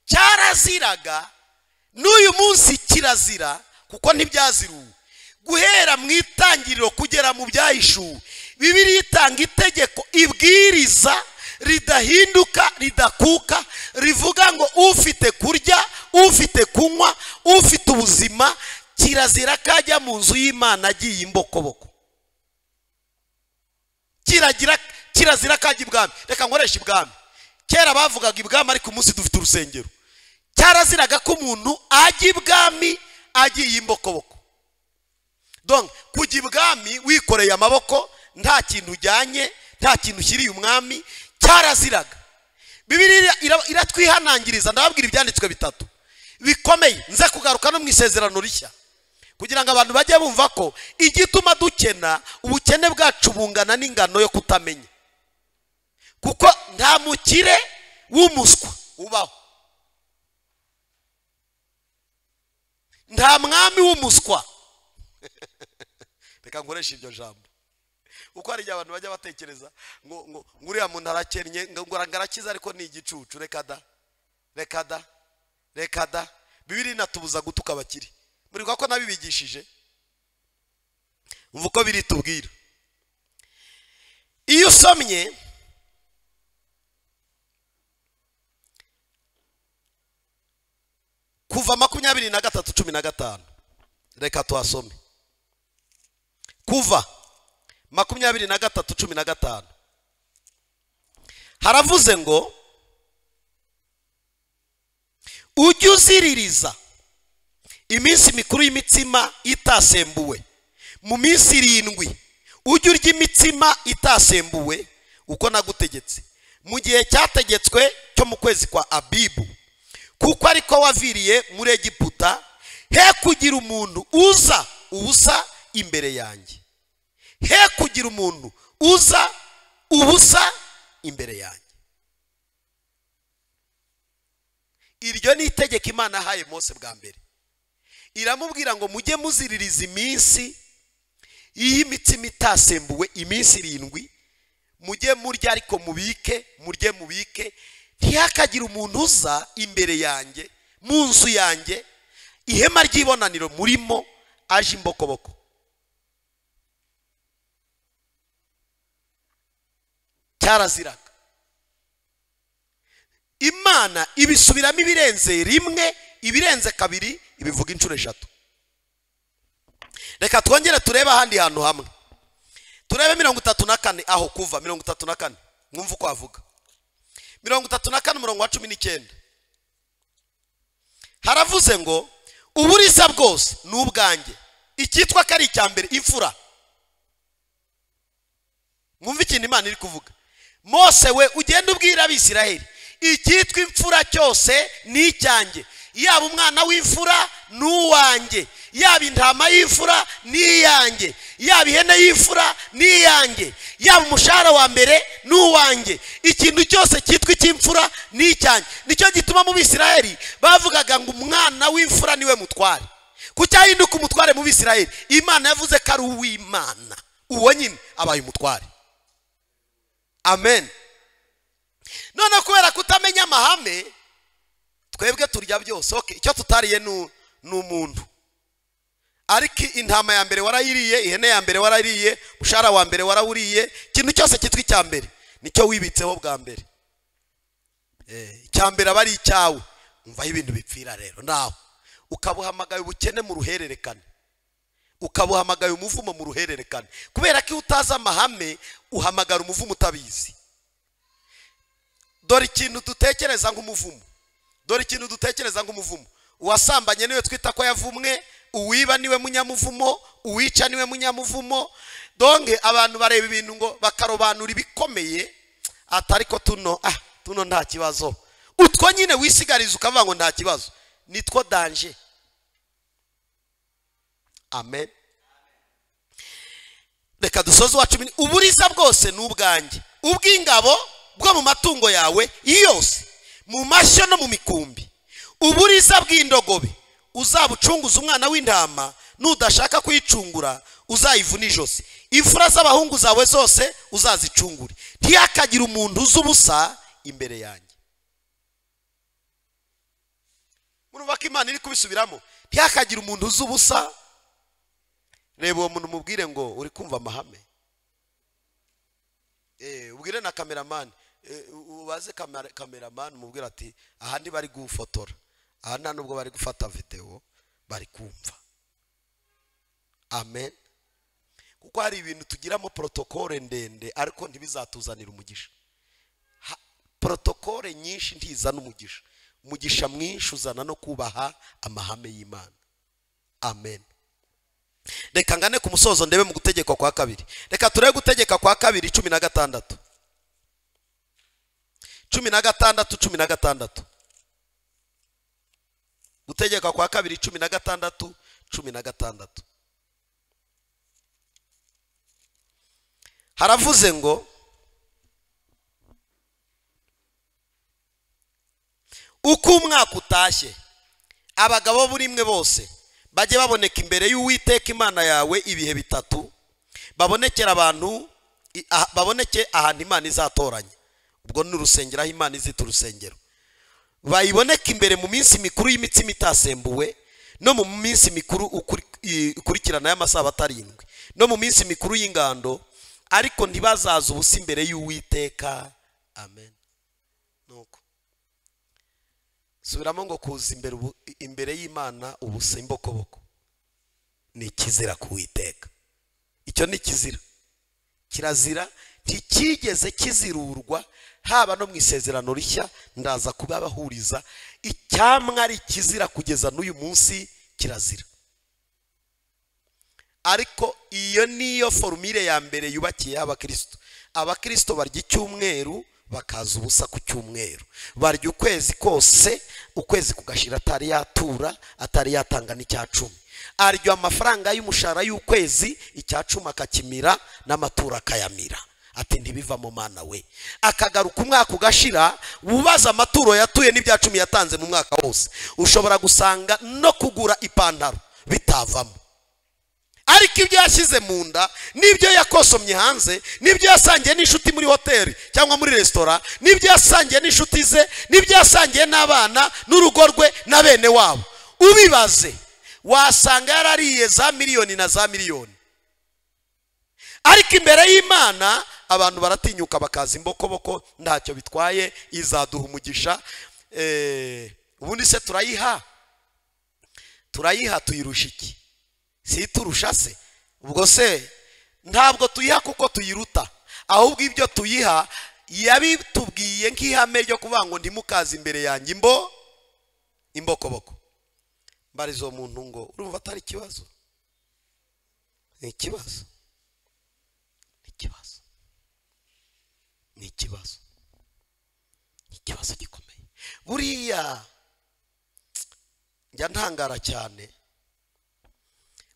cyaraziraga, n'uyu munsi kirazira kuko ntibyaziruwe. Guhera mu itangiriro kugera mu byahishuwe, Bibiliya itanga itegeko, ibwiriza ridahinduka ridakuka, rivuga ngo ufite kurya, ufite kunywa, ufite ubuzima, kirazira kajya mu nzu y'Imana agiye imbokoboko. Kirazira kajya ibwami. Reka nkoresha ibwami. Kera bavugaga ibwami, ariko umunsi dufite urusengero. Cyaraziraga ko umuntu ajya ibwami agiye imbokoboko. Donc kujya ibwami wikoreye amaboko, nta kintu ujyanye, nta kintu ushyiriye umwami, cyaraziraga. Bibiliya iratwihanangiriza. Ndababwira ibyanditswe bitatu bikomeye, nze kugaruka no mu isezerano rishya, kugira ngo abantu bajye bumva ko igituma dukena, ubukene bwacu bungana n'ingano yo kutamenya. Kuko nta mukire w'umuswa ubaho, nta mwami w'umuswa. Reka nkoresha iryo jambo, uko ari abantu bajya batekereza ngo uriya muntu arakennye, ngo arangarakiza ariko ni igicucu. Reka da. Bibiliya inatubuza gutuka abakire. Muri ko nabibigishije, umva uko biri tubwira. Iyo usomye Kuva 23:15, reka tuhasome. Kuva 23:15 haravuze ngo ujye uziririza iminsi mikuru y'imitsima itasembuwe. Mu minsi 7 ujye urya imitsima itasembuwe uko nagutegetse, mu gihe cyategetswe cyo mu kwezi kwa Abibu, kuko ariko waviriye muri Egiputa, he kugira umuntu uza ubusa imbere yanjye. He kugira umuntu uza ubusa imbere yanjye. Iryo ni itegeko Imana yahaye Mose bwa mbere. Iramubwira ngo mujye muziririza iminsi y'imitsima itasembuwe iminsi 7, mujye murya ariko mubike, ntihakagire umuntu uza imbere yanjye mu nzu yanjye ihema ry'ibonaniro murimo aje imbokoboko. Cyaraziraga. Imana ibisubiramo ibirenze rimwe, ibirenze kabiri, ibivuga inshuro 3. Reka twongere turebe ahandi hantu hamwe. Turebe 34 aho kuva 34. Mwumva uko avuga. 34 umurongo wa 19. Haravuze ngo uburiza bwose n'ubwanjye. Icyitwa kari icyambere imfura. Mwumva ikintu Imana iri kuvuga. Mose we ugenda ubwira abisiraheli icyitwa imfura cyose ni icyanjye. Yaba umwana w'imfura n'uwanjye, yaba intama y'imfura n'iyanjye, yaba ihene y'imfura n'iyanjye, yaba umushahara wa mbere n'uwanjye. Ikintu cyose cyitwa icy'imfura n'icyanjye. Nicyo gituma mu Bisiraheli bavugaga ngo umwana w'imfura niwe mutware. Kucyahinduka umutware mu Bisiraheli, Imana yavuze ko ari uw'Imana, uwo nyine abaye umutware. Amen. None kubera kutamenya amahame, twebwe turya byose. Okay, icyo tutariye n'umuntu. Ariko intama ya mbere warayiriye, ihene ya mbere warayiriye, umushahara wa mbere warawuriye, ikintu cyose cyitwa icyambere nicyo wibitseho bwa mbere. Icyambere aba ari icyawe. Umva ibintu bipfira rero nawe. Ukabuhamagaye ubukene mu ruhererekane. Ukabuhamagaye umuvumo mu ruhererekane. Kubera ko utaza amahame uhamagara umuvumo utabizi. Dore ikintu dutekereza nk'umuvumo. Uwasambanye niwe twita ko yavumwe, uwiba niwe munyamuvumo, uwica niwe munyamuvumo. Donge abantu bareba ibintu ngo bakarobanura ibikomeye, atariko tuno nta kibazo. Utwo nyine wisigariza ukavuga ngo nta kibazo, nitwo danger. Amen. Reka dusoze wa 10. Uburiza bwose n'ubwanjye, ubw'ingabo bwo mu matungo yawe yose, mu mashyo no mu mikumbi. Uburiza bw'indogobe uzabucunguza umwana w'intama, nudashaka kuyicungura uzayivuna ijosi. Imfura z'abahungu zawe zose uzazicungure. Ntihakagire umuntu uzubusa imbere yanjye. Murumva ko Imana iri kubisubiramo. Ntihakagire umuntu uzubusa. Reba uwo muntu mubwire ngo uri kumva amahame. Ubwire na cameraman, ubaze cameraman mubwire ati ahandi bari gufotora, ahandi nubwo bari gufata video bari kumva. Amen. Kuko hari ibintu tugiramo protocole ndende ariko ntibizatuzanira umugisha. Protocole nyinshi ntizana umugisha. Umugisha mwinshi uzana no kubaha amahame y'Imana. Amen. Reka ngane ku musozo ndebe mu gutegeka kwa kabiri. Reka turebe gutegeka kwa kabiri 16. 16. Gutegeka kwa kabiri 16. Haravuze ngo uko umwaka utashye abagabo burimwe bose bajye baboneka imbere y'Uwiteka Imana yawe ibihe 3, babonekera abantu, baboneke ahantu Imana izatoranya. Ubwo ni urusengero, aho Imana izita urusengero. Bayiboneka imbere mu minsi mikuru y'imitsima itasembuwe, no mu minsi mikuru ukurikirana y'amasabato 7, no mu minsi mikuru y'ingando, ariko ntibazaza ubusa imbere y'Uwiteka. Amen. Nuko subiramo ngo kuza imbere y'Imana ubusa imbokoboko ni kizira kuwiteka. Icyo ni kizira. Kirazira ntikigeze kizirurwa, haba no mu isezerano rishya ndaza kubabahuriza. Icyamwa ari kizira kugeza n'uyu munsi kirazira. Ariko iyo niyo formule ya mbere yubakiye abakristo. Abakristo barya icyumweru bakaza ubusa ku cyumweru. Barya ukwezi kose, ukwezi kugashira atari yatura, atari yatanga n'Icyacumi. Arya amafaranga y'umushahara y'ukwezi, Icyacumi akakimira n'amatura akayamira. ati ntibiva mu mana we. Akagaruka umwaka ugashira, wubaza amaturo yatuye n'ibya 10 yatanze mu mwaka wose, ushobora gusanga no kugura ipantaro bitavamo. Ariko ibyo yashyize mu nda n'ibyo yakosomye hanze, n'ibyo yasangiye n'inshuti muri hoteli cyangwa muri restaurant, n'ibyo yasangiye n'inshuti ze, n'ibyo yasangiye n'abana n'urugo rwe na bene wabo, ubibaze wasanga yarariye za miliyoni na za miliyoni. Ariko imbere y'Imana abantu baratinyuka bakaza imbokoboko, ntacyo bitwaye, izaduha umugisha. Ubundi se turayiha tuyirusha iki? Si turusha se? Ubwo se ntabwo tuyiha kuko tuyiruta, ahubwo ibyo tuyiha yabitubwiye nk'ihame ryo kuvuga ngo ndimukaza imbere yanjye imbokoboko. Mbarizo umuntu ngo urumva atari ikibazo? Ni ikibazo, ni ikibazo gikomeye. Buriya njya ntangara cyane,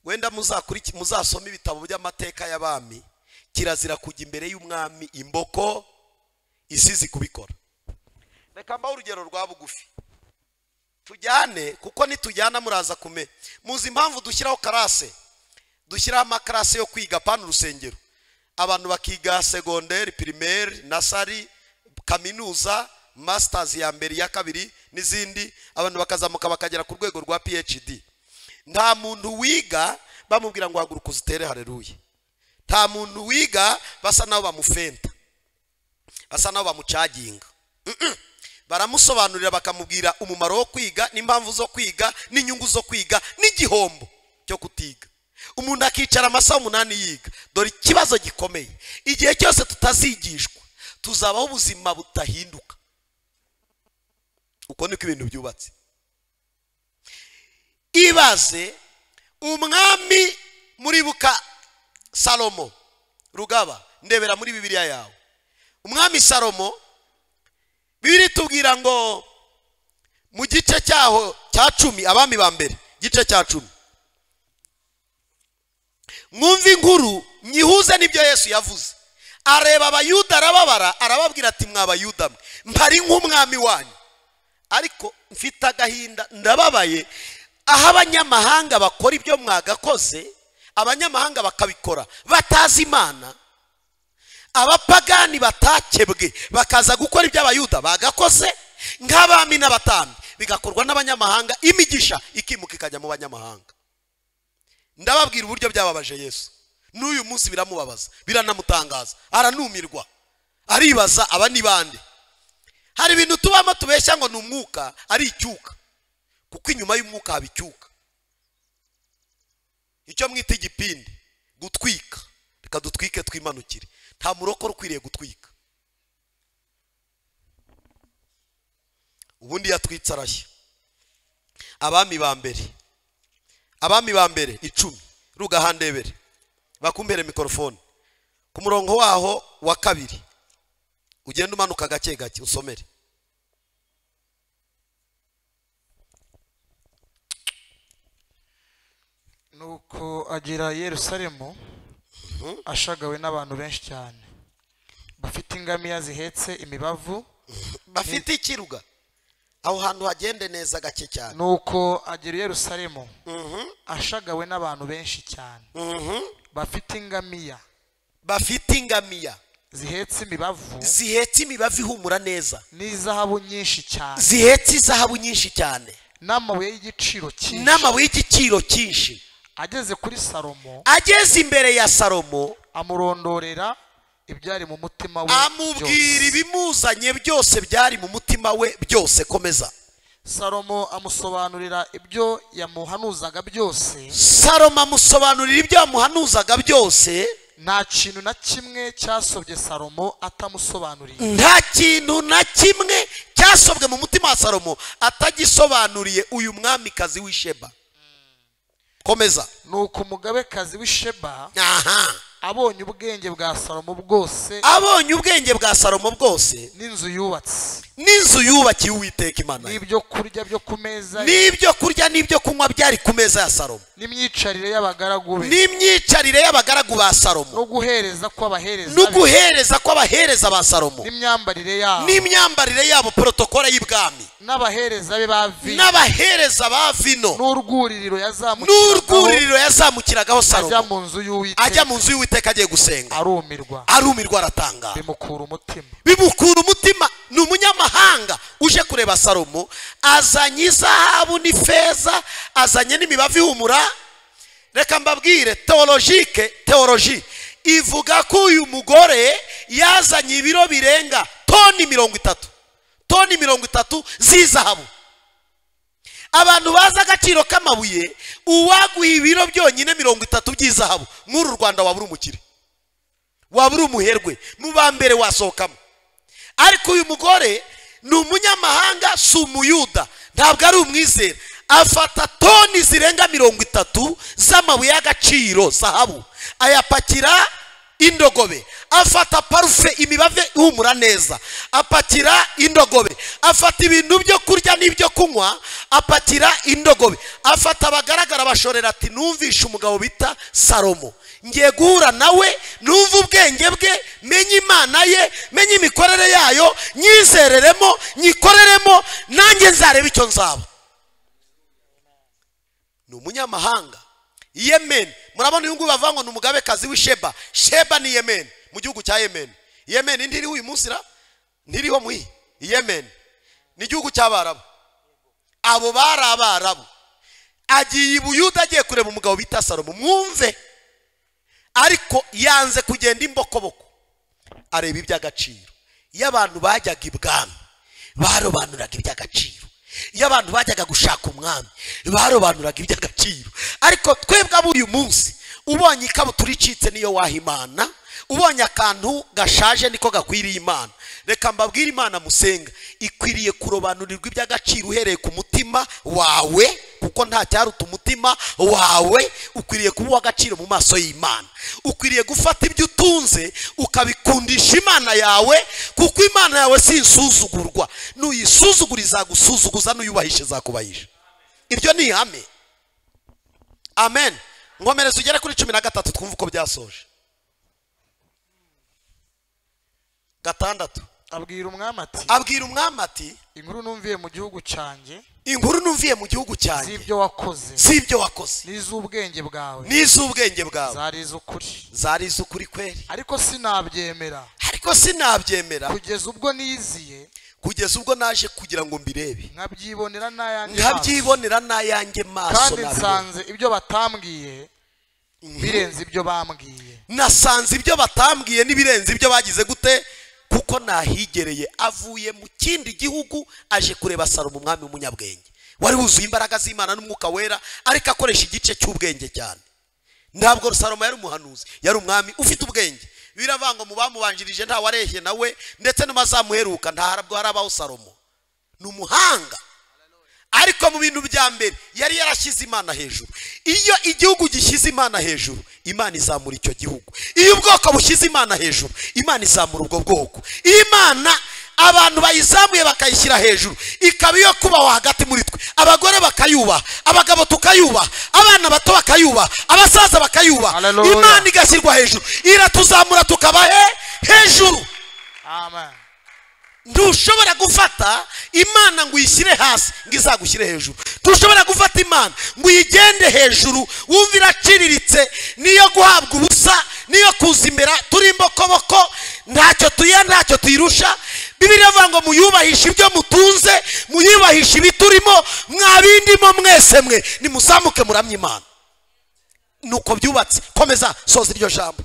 wenda muzasoma ibitabo by'amateka y'abami, kirazira kujya imbere y'umwami imboko isizi kubikora. Reka mbaho urugero rwa bugufi tujyane, kuko nitujyana muraza kume. Muzi impamvu dushyiraho karase, dushyiraho amakarase yo kwiga pana urusengero, abantu bakiga secondaire, primaire, nasari, kaminuza, masters ya mbere ya kabiri n'izindi, abantu bakazamuka bakagera ku rwego rwa PhD. Nta muntu wiga bamubwira ngo haguruka uzitere haleluya. Nta muntu wiga basa naho bamufenta, basa naho bamucaginga. Baramusobanurira bakamubwira umumaro wo kwiga, n'impamvu zo kwiga, n'inyungu zo kwiga, n'igihombo cyo kutiga. Umuntu akicara amasaha 8 yiga. Dore ikibazo gikomeye, igihe cyose tutazigishwa tuzabaho ubuzima butahinduka. Uko niko ibintu byubatse. Ibaze umwami muribuka Salomo, Rugaba, ndebera muri Bibiliya yawe. Umwami Salomo, Bibiri tubwira ngo mu gice cyaho cya 10, abami ba mbere gice cya 10, mwumva inkuru nyihuze n'ibyo Yesu yavuze. Areba abayuda arababara, arababwira ati mwabayuda mwe, mpari nk'umwami wanyu, ariko mfite agahinda, ndababaye. Aho abanyamahanga bakora ibyo mwagakoze, abanyamahanga bakabikora batazi Imana, abapagani batakebwe bakaza gukora ibyo abayuda bagakoze, nk'abami n'abatambyi bigakorwa n'abanyamahanga, imigisha ikimuka ikajya mu banyamahanga. Ndababwira uburyo byababaje Yesu. N'uyu munsi biramubabaza, biranamutangaza, aranumirwa, aribaza aba ni bande. Hari ibintu tubamo tubeshya ngo ni umwuka, ari icyuka, kuko inyuma y'umwuka haba icyuka. Icyo mwita igipindi, gutwika. Reka dutwike twimanukire. Nta murokore ukwiriye gutwika. Ubundi yatwitse arashya. Abami ba mbere 10, Rugahandebere bakumbere mikrofone ku murongo waho wa 2, ugenda umanuka gake gake usomere. Nuko agira Yerusalemu ashagawe n'abantu benshi cyane, bafite ingamiya zihetse imibavu, bafite ikiruga, aho hantu hagende neza gake cyane. Nuko agira Yerusalemu ashagawe n'abantu benshi cyane, bafite ingamiya zihetse imibavu ihumura neza, n'izahabu nyinshi cyane, zihetse izahabu nyinshi cyane, n'amabuye y'igiciro cyinshi. Ageze kuri Salomo, ageze imbere ya Salomo, amurondorera ibyari mu mutima we, amubwira ibimuzanye byose byari mu mutima we byose. Komeza. Salomo amusobanurira ibyo yamuhanuzaga byose. Salomo amusobanurira ibyo yamuhanuzaga byose. Nta kintu na kimwe cyasobye Salomo atamusobanuriye. Nta kintu na kimwe cyasobwe mu mutima wa Salomo atagisobanuriye uyu mwamikazi w'Isheba. Komeza. Nuko umugabekazi w'Isheba abonye ubwenge bwa Salomo bwose, abonye ubwenge bwa Salomo bwose, n'inzu yubatse, n'inzu yubakiye Uwiteka Imana, n'ibyo kurya byo ku meza, n'ibyo kurya n'ibyo kunywa byari ku meza ya Salomo, n'imyicarire y'abagaragu be, n'imyicarire y'abagaragu ba Salomo, no guhereza kw'abahereza no guhereza kw'abahereza ba Salomo, n'imyambarire yabo, n'imyambarire yabo, protokole y'ibwami, n'abahereza be ba vino, n'abahereza ba vino, n'urwuririro yazamukiragaho Salomo, ajya mu nzu y'Uwiteka, ajya mu nzu y'Uwiteka agiye gusenga, arumirwa aratangara, bimukura umutima. Ni umunyamahanga uje kureba Salomo, azanye izahabu n'ifeza, azanye n'imibavu ihumura. Reka mbabwire, teoloji ivuga ko uyu mugore yazanye ibiro birenga toni 30, toni 30 z'izahabu. Abantu baza agaciro k'amabuye, uwaguha ibiro byonyine 30 by'izahabu, nk'uru Rwanda wabura umukire, wabura umuherwe, mu ba mbere wasohokamo. Ariko uyu mugore ni umunyamahanga, si umuyuda, ntabwo ari umwizera, afata toni zirenga 30 z'amabuye y'agaciro, zahabu, ayapakira indogobe, afata parufe, imibave ihumura neza, apakira indogobe, afata ibintu byo kurya n'ibyo kunywa, apakira indogobe, afata abagaragara bashorera ati numvishe umugabo bita Salomo, ngiye guhura nawe, numva ubwenge bwe, menye Imana ye, menye imikorere yayo, nyizereremo, nyikoreremo, nanjye nzareba icyo nzaba. Ni umunyamahanga. Yemen, murabona uyu nguyu bavangwa ni umugabekazi w'Isheba. Sheba ni Yemen, mu gihugu cya Yemen. Yemen ndiriho uyu munsi ra, ndiriho mu Yemen, ni igihugu cy'Abarabu. Abo bari Abarabu. Agiye i Buyuda agiye kureba umugabo bita Salomo, mwumve. Ariko yanze kugenda imbokoboko, areba iby'agaciro. Iyo abantu bajyaga ibwami, barobanuraga iby'agaciro. Iyo abantu bajyaga gushaka umwami, barobanuraga iby'agaciro. Ariko twebwe ab'uyu munsi, ubonye ikabutura icitse niyo waha Imana, ubonye akantu gashaje niko gakwiriye Imana. Reka mbabwire, Imana musenga ikwiriye kurobanurirwa iby'agaciro uhereye ku mutima wawe, kuko nta cyaruta umutima wawe. Ukwiriye kuba uw'agaciro mu maso y'Imana. Ukwiriye gufata ibyo utunze ukabikundisha Imana yawe, kuko Imana yawe si insuzugurwa. Nuyisuzugura izagusuzuguza, nuyubahisha izakubahisha. Iryo ni ihame. Amen. Nkomereza ugere kuri 13 twumva uko byasoje. 6. abwira umwami ati inkuru numviye mu gihugu cyanjye, z'ibyo wakoze, n'iz'ubwenge bwawe, zari iz'ukuri kweri, ariko sinabyemera, kugeza ubwo naje kugira ngo mbirebe, nkabyibonera n'ayanjye maso, kandi nsanze ibyo batambwiye birenze ibyo bambwiye, nasanze ibyo batambwiye n'ibirenze ibyo bagize gute, kuko nahigereye. Avuye mu kindi gihugu aje kureba Salomo, umwami w'umunyabwenge, wari wuzuye imbaraga z'Imana n'umwuka wera, ariko akoresha igice cy'ubwenge cyane. Ntabwo Salomo yari umuhanuzi, yari umwami ufite ubwenge. Biravanga mu bamubanjirije nta warehye nawe, ndetse n'amazamuheruka nta harabwo harabaho Salomo. Ni umuhanga. Ariko mu bintu bya mbere yari yarashyize Imana hejuru. Iyo igihugu gishyize Imana hejuru, Imana izamura icyo gihugu. Iyo ubwoko bushyize Imana hejuru, Imana izamura ubwo bwoko. Imana abantu bayizamuye bakayishyira hejuru, ikaba iyo kubaho hagati muri twe. Abagore bakayubaha, abagabo tukayubaha, abana bato bakayubaha, abasaza bakayubaha. Imana igashyirwa hejuru, iratuzamura tukaba hejuru. Amen. Ntushobora gufata Imana ngo uyishyire hasi ngo izagushyire hejuru. Ntushobora gufata Imana ngo uyigende hejuru wumva iraciriritse, niyo guhabwa ubusa, niyo kuza imbere turi imbokoboko, ntacyo tuyirusha. Bibiliya ivuga ngo muyubahishe ibyo mutunze, muyubahishe ibiturimo, mwabindimo mwese mwe nimuzamuke muramye Imana. Nuko byubatse. Komeza soza iryo jambo.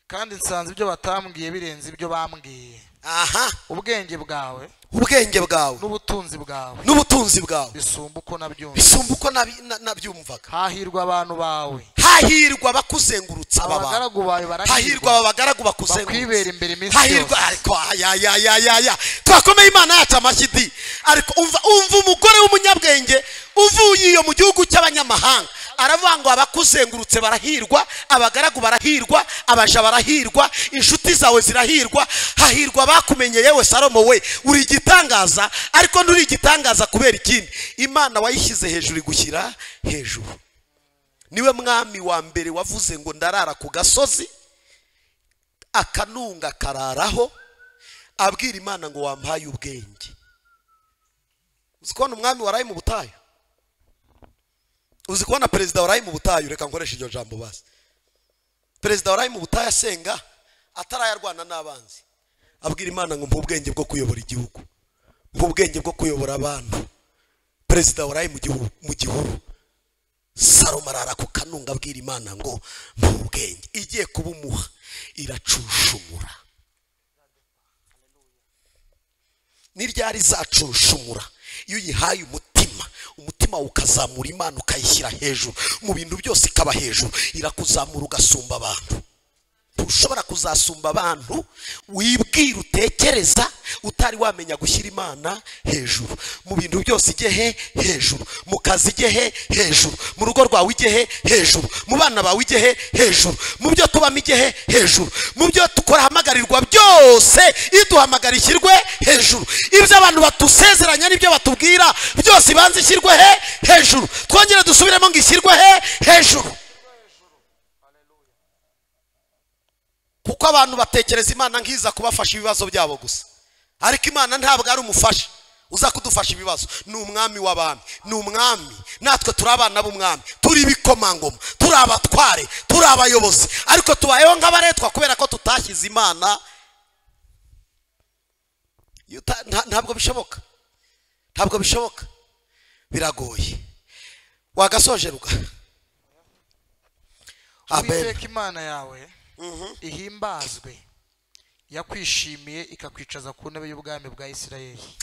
Kandi nsanze ibyo batambwiye birenze ibyo bambwiye. Aha. Ubwenge bwawe n'ubutunzi bwawe bisumba uko nabyumvaga. Hahirwa abantu bawe, hahirwa bakuzengurutsa, abagaragu bawe hahirwa abagaragu bakuzengurutsa, bakwibera imbere iminsi yose. Hahirwa. Ariko twakomeye Imana yacu amashyi. Ariko umva umugore w'umunyabwenge uvuye iyo mu gihugu cy'abanyamahanga, aravuga ngo abakuzengurutse barahirwa, abagaragu barahirwa, abaja barahirwa, inshuti zawe zirahirwa, hahirwa bakumenye yewe Salomo we uri igitangaza. Ariko nturi igitangaza kubera ikindi, Imana wayishyize hejuru igushyira hejuru. Niwe mwami wa mbere wavuze ngo ndarara ku gasozi akanunga kararaho, abwira Imana ngo wampaye ubwenge. Uzikona umwami waraye mu butayu, uzikona perezida waraye mu butayu. Reka nkoresha iryo jambo basi. Perezida waraye mu butayu asenga atarayarwana n'abanzi, abwira Imana ngo mpa ubwenge bwo kuyobora igihugu, mpa ubwenge bwo kuyobora abantu. Perezida waraye mu gihuru, Salomo arara ku kanunga abwira Imana ngo mpa ubwenge. Igiye kubumuha iracushumura. Ni ryari zacushumura? Iyo uyihaye umutima ukazamura Imana ukayishyira hejuru mu bintu byose, ikaba hejuru, irakuzamura ugasumba abantu. Ushobora kuzasumba abantu wibwira utekereza utari wamenya gushyira Imana hejuru. Mu bintu byose ijye hejuru, mu kazi ijye hejuru, mu rugo rwawe ijye hejuru, mu bana bawe ijye hejuru, mu byo tubamo ijye hejuru, mu byo tukora hamagarirwa byose iduhamagara ishyirwe hejuru. Ibyo abantu batusezeranya n'ibyo batubwira byose ibanze ishyirwe hejuru. Twongere dusubiremo ngo ishyirwe hejuru. Kuko abantu batekereza Imana nkiza kubafasha ibibazo byabo gusa, ariko Imana ntabwo ari umufasha uza kudufasha ibibazo. Ni umwami w'abami, ni umwami. Natwe turi abana b'umwami, turi ibikomangoma, turi abatware, turi abayobozi, ariko tubayeho nk'abaretwa kubera ko tutashyize Imana. Ntabwo bishoboka, ntabwo bishoboka, biragoye. Wagasoje ruga. Uwiteka Imana yawe ihimbazwe, yakwishimiye ikakwicaza ku ntebe y'ubwami bwa Isirayeli.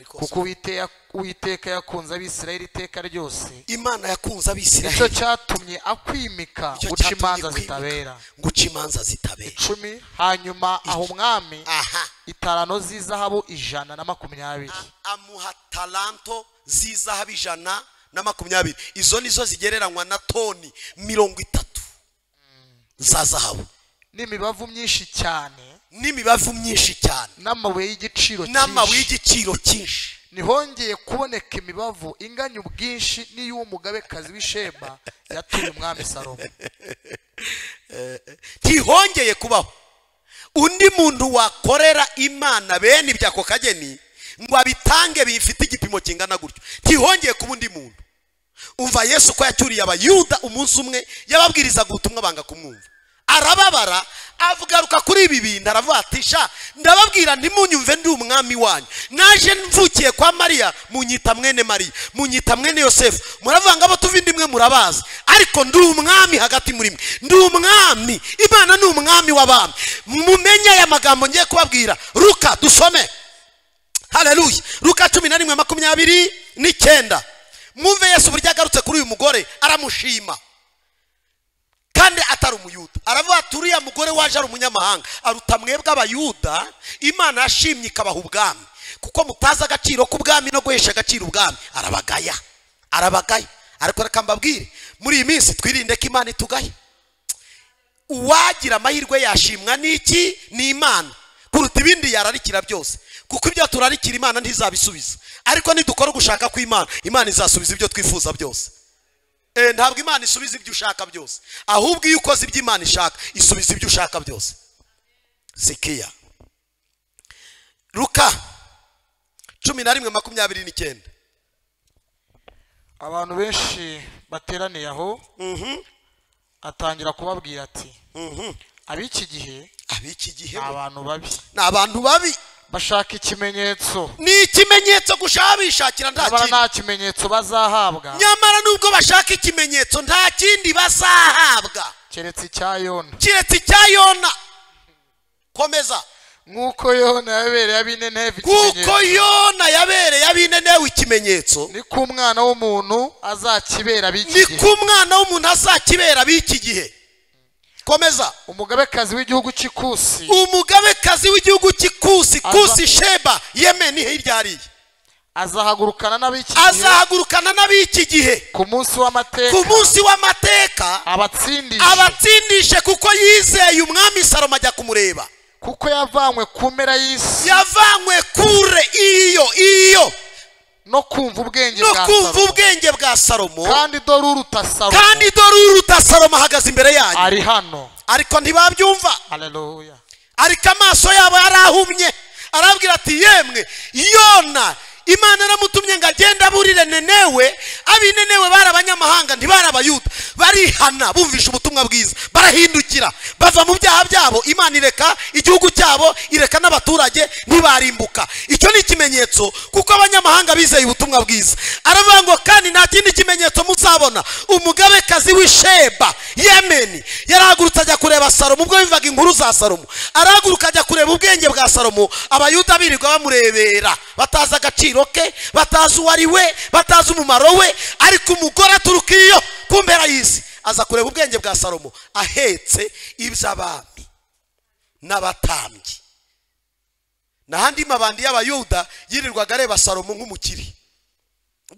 Kuko Uwiteka yakunze Abisirayeli iteka ryose. Imana yakunze Abisirayeli, nicyo cyatumye akwimika guca imanza zitabera. Guca imanza zitabera. 10. Hanyuma aho umwami itarano z'izahabu 120. Amuha talanto z'izahabu 120. Izo nizo zigereranywa na toni 30 za zahabu. N'imibavu myinshi cyane, n'amabuye y'igiciro cyinshi. Nihongeye kuboneka imibavu inganya ubwinshi n'iy'uwo mugabekazi w'Isheba yatuye umwami Salomo. Ntihongeye kubaho undi muntu wakorera Imana bene ibyako kageni ngo abitange bifite igipimo kingana gutyo. Ntihongeye kuba undi muntu. Umva Yesu ko yacyuriye abayuda umunsi umwe yababwirizaga ubutumwa banga kumwumva. Arababara avugaruka kuri ibi bintu, aravuga ati sha ndababwira ntimunyumve ndi umwami wanyu. Naje mvukiye kwa Mariya munyita mwene Mariya, munyita mwene Yosefu, muravuga ngo abo tuvindi mwe murabazi, ariko ndi umwami hagati muri mwe. Ndi umwami. Imana ni umwami w'abami. Mumenye aya magambo ngiye kubabwira. Luka dusome. Haleluya. Luka 11:29. Mwumve Yesu burya agarutse kuri uyu mugore aramushima, kandi atari umuyuda. Aravuga turiya mugore waje ari umunyamahanga, aruta mwebwe abayuda Imana yashimye ikabaha ubwami, kuko mutaza agaciro k'ubwami no guhesha agaciro ubwami. Arabagaya. Ariko reka mbabwire, muri iyi minsi twirinde ko Imana itugaya. Uwagira amahirwe yashimwa n'iki? Ni Imana. Kuruta ibindi yararikira byose, kuko ibyo turarikira Imana ntizabisubiza. Ariko nidukora gushaka kw'Imana, Imana izasubiza ibyo twifuza byose. Ntabwo Imana isubiza ibyo ushaka byose, ahubwo iyo ukoze ibyo Imana ishaka isubiza ibyo ushaka byose. Sikia Luka 11:29. Abantu benshi bateraniye aho, atangira kubabwira ati ab'iki gihe abantu babi bashaka ikimenyetso. Ni ikimenyetso gushaka bishakira nta kimenyetso bazahabwa. Nyamara nubwo bashaka ikimenyetso nta kindi bazahabwa keretse icya Yona. Komeza. Nk'uko Yona yabereye ab'inenewe ikimenyetso, niko umwana w'umuntu azakibera b'iki gihe. Komeza. Umugabekazi w'igihugu cy'Ikusi, Kusi Sheba Yemen hirya hariya, azahagurukana n'ab'iki gihe ku munsi w'amateka abatsindishe kuko yizeye umwami Salomo ajya kumureba kuko yavanywe ku mpera y'isi yavanywe kure iyo no kumva ubwenge bwa Salomo kandi dore uruta Salomo ahagaze imbere yanyu ari hano ariko ntibabyumva haleluya ariko amaso yabo yarahumye arabwira ati yemwe Yona Imana yaramutumye ngo agende aburire Nenewe abinenewe bari abanyamahanga ntibari abayuda barihana bumvisha ubutumwa bwiza barahindukira bava mu byaha byabo Imana ireka igihugu cyabo ireka n'abaturage ntibarimbuka icyo ni ikimenyetso kuko abanyamahanga bizeye ubutumwa bwiza aravuga ngo kandi nta kindi kimenyetso muzabona umugabekazi w'Isheba Yemeni yarahagurutse ajya kureba Salomo ubwo bivaga inkuru za Salomo arahaguruka ajya kureba ubwenge bwa Salomo abayuda birirwa bamurebera bataza agaciro ke batazi uwo ari we batazi umumaro we ariko umugore aturuka iyo ku mpera y'isi aza kureba ubwenge bwa Salomo ahetse iby'abami n'abatambyi n'ahandi mabandi y'abayuda yirirwaga areba Salomo nk'umukiri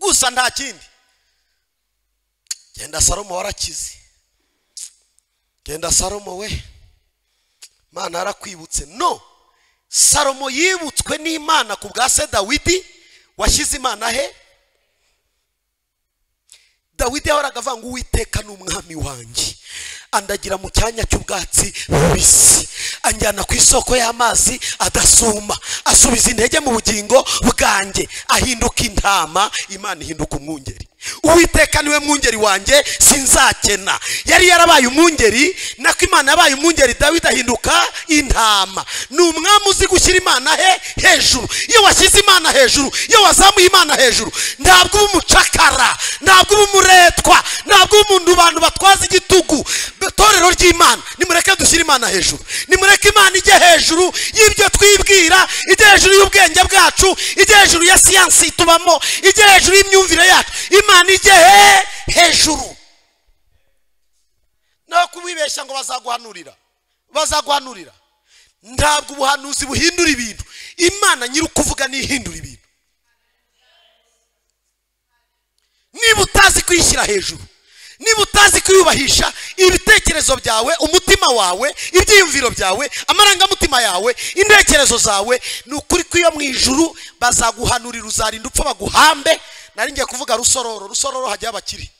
gusa nta kindi genda Salomo warakize genda Salomo we Mana yarakwibutse no Salomo yibutswe n'Imana ku bwa se Dawidi washyize Imana he Dawidi yahoraga avuga ngo Uwiteka n'umwami wanjye andagira mu cyanya cy'ubwatsi bubisi anjyana ku isoko y'amazi adasuma asubiza intege mu bugingo bwanjye ahinduka intama Imana ihinduka umwungeri Uwiteka niwe mwungeri wanjye sinzakena yari yarabaye umwungeri nako Imana yabaye umwungeri Dawidi ahinduka intama n'umwami uzi gushyira Imana hejuru iyo washyize Imana hejuru iyo wazamuye Imana hejuru ntabwo umucakara ntabwo umuretwa ntabwo umuntu bantu batwaza igitugu torero ry'Imana nimureke dushyire Imana hejuru nimureke Imana ijye hejuru y'ibyo twibwira ijye hejuru y'ubwenge bwacu ijye hejuru ya siyansi tubamo ijye hejuru y'imyumvire yacu Imana ijye hejuru no kubibeshya ngo bazaguhanurira ntabwo ubuhanuzi buhindura ibintu Imana nyiri ukuvuga nihindura ibintu niba utazi kwishyira hejuru niba utazi kwiyubahisha ibitekerezo byawe umutima wawe ibyiyumviro byawe amarangamutima yawe intekerezo zawe ni ukuri kw'iyo mu ijuru bazaguhanurira uzarinda upfa baguhambe nari ngiye kuvuga rusororo hajya abakiri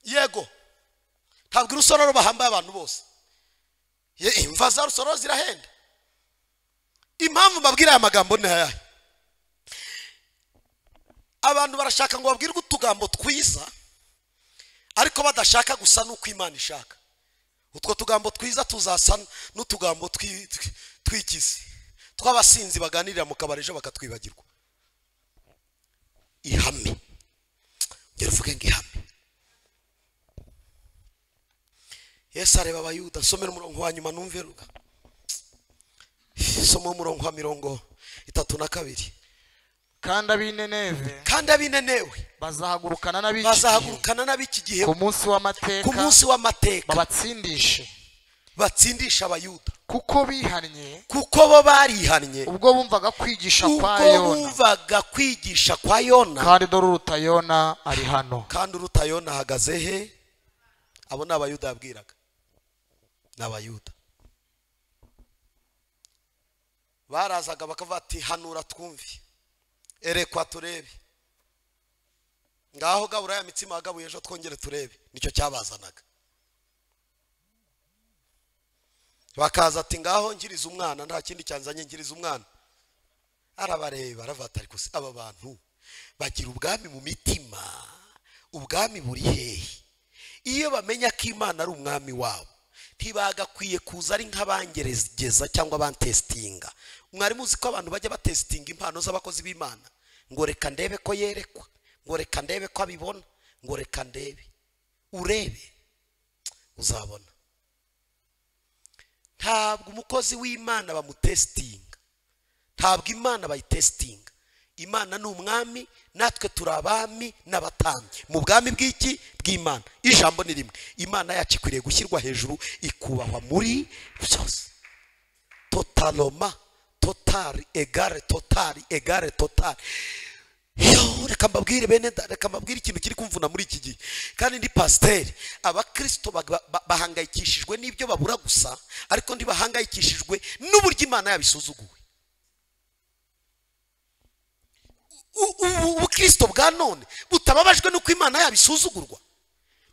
yego ntabwo rusororo bahambaye abantu bose imva za rusororo zirahenda impamvu mbabwira aya magambo ni ayahe abantu barashaka ngo babwirwe utugambo twiza ariko badashaka gusa nuko Imana ishaka utwo tugambo twiza tuzasa n'utugambo twikize twabasinzi baganirira mu kabari ejo bakatwibagirwa ihame ngeruvuge ngihame Yesu areba abayuda nsomera umurongo wa nyuma numve ruga somo umurongo wa 32 kandi abinenewe bazahagurukana n'ab'iki gihe ku munsi w'amateka batsindisha abayuda kuko bihannye bo barihannye ubwo bumvaga kwigisha kwa Yona kandi dore uruta Yona ari hano kandi uruta Yona ahagaze he abo ni abayuda yabwiraga n'abayuda barazaga bakavuga ati hanura twumve erekwa turebe ngaho gabura ya mitsima wagabuye ejo twongere turebe nicyo cyabazanaga bakaza ati ngaho ngiriza umwana nta kindi cyanzanye ngiriza umwana arabareba aravata ariko aba bantu bagira ubwami mu mitima ubwami buri hehe iyo bamenya ko Imana ari umwami wabo ntibagakwiye kuza ari nk'abangereza cyangwa abantestinga mwari muzi ko abantu bajya batestinga impano z'abakozi b'Imana ngo reka ndebe ko yerekwa ngo reka ndebe ko abibona ngo reka ndebe urebe uzabona ntabwo umukozi w'Imana bamutestinga ntabwo Imana bayitestinga Imana ni umwami natwe turabami n'abatambyi mu bwami bw'iki bw'Imana ijambo ni rimwe Imana yacu ikwiriye gushyirwa hejuru ikubahwa muri byose totari egare totari. Yo, reka mbabwire bene da, reka mbabwire ikintu kiri kumvuna muri iki gihe. Kandi ndi pasiteri, abakristo bahangayikishijwe n'ibyo babura gusa, ariko ndi bahangayikishijwe n'uburyo Imana yabisuzuguwe. Ubukristo bwa none butababajwe n'uko Imana yabisuzugurwa.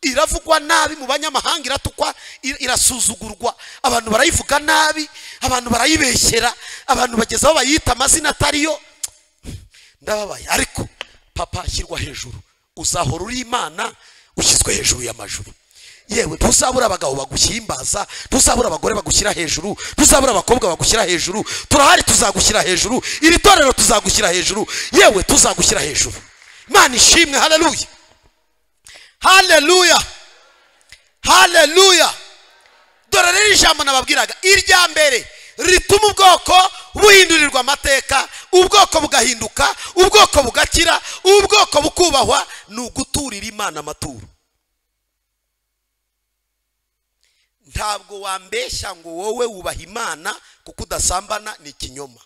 Iravugwa nabi mu banyamahanga, iratukwa, irasuzugurwa, abantu barayivuga nabi, abantu barayibeshyera, abantu bagezaho bayita amazina atariyo. Ndababaye, ariko papa ashyirwa hejuru, uzahora uri Imana ushyizwe hejuru y'amajuru. Yewe tuzabura abagabo bagushyimbaza, tuzabura abagore bagushyira hejuru, tuzabura abakobwa bagushyira hejuru, turahari tuzagushyira hejuru, iri torero tuzagushyira hejuru, yewe tuzagushyira hejuru. Imana ishimwe. Haleluya, haleluya, haleluya. Dore rero ijambo nababwiraga, irya mbere rituma ubwoko buhindurirwa amateka, ubwoko bugahinduka, ubwoko bugakira, ubwoko bukubahwa, ni uguturira Imana amaturo. Ntabwo wambeshya ngo wowe wubaha Imana kuko udasambana, ni ikinyoma.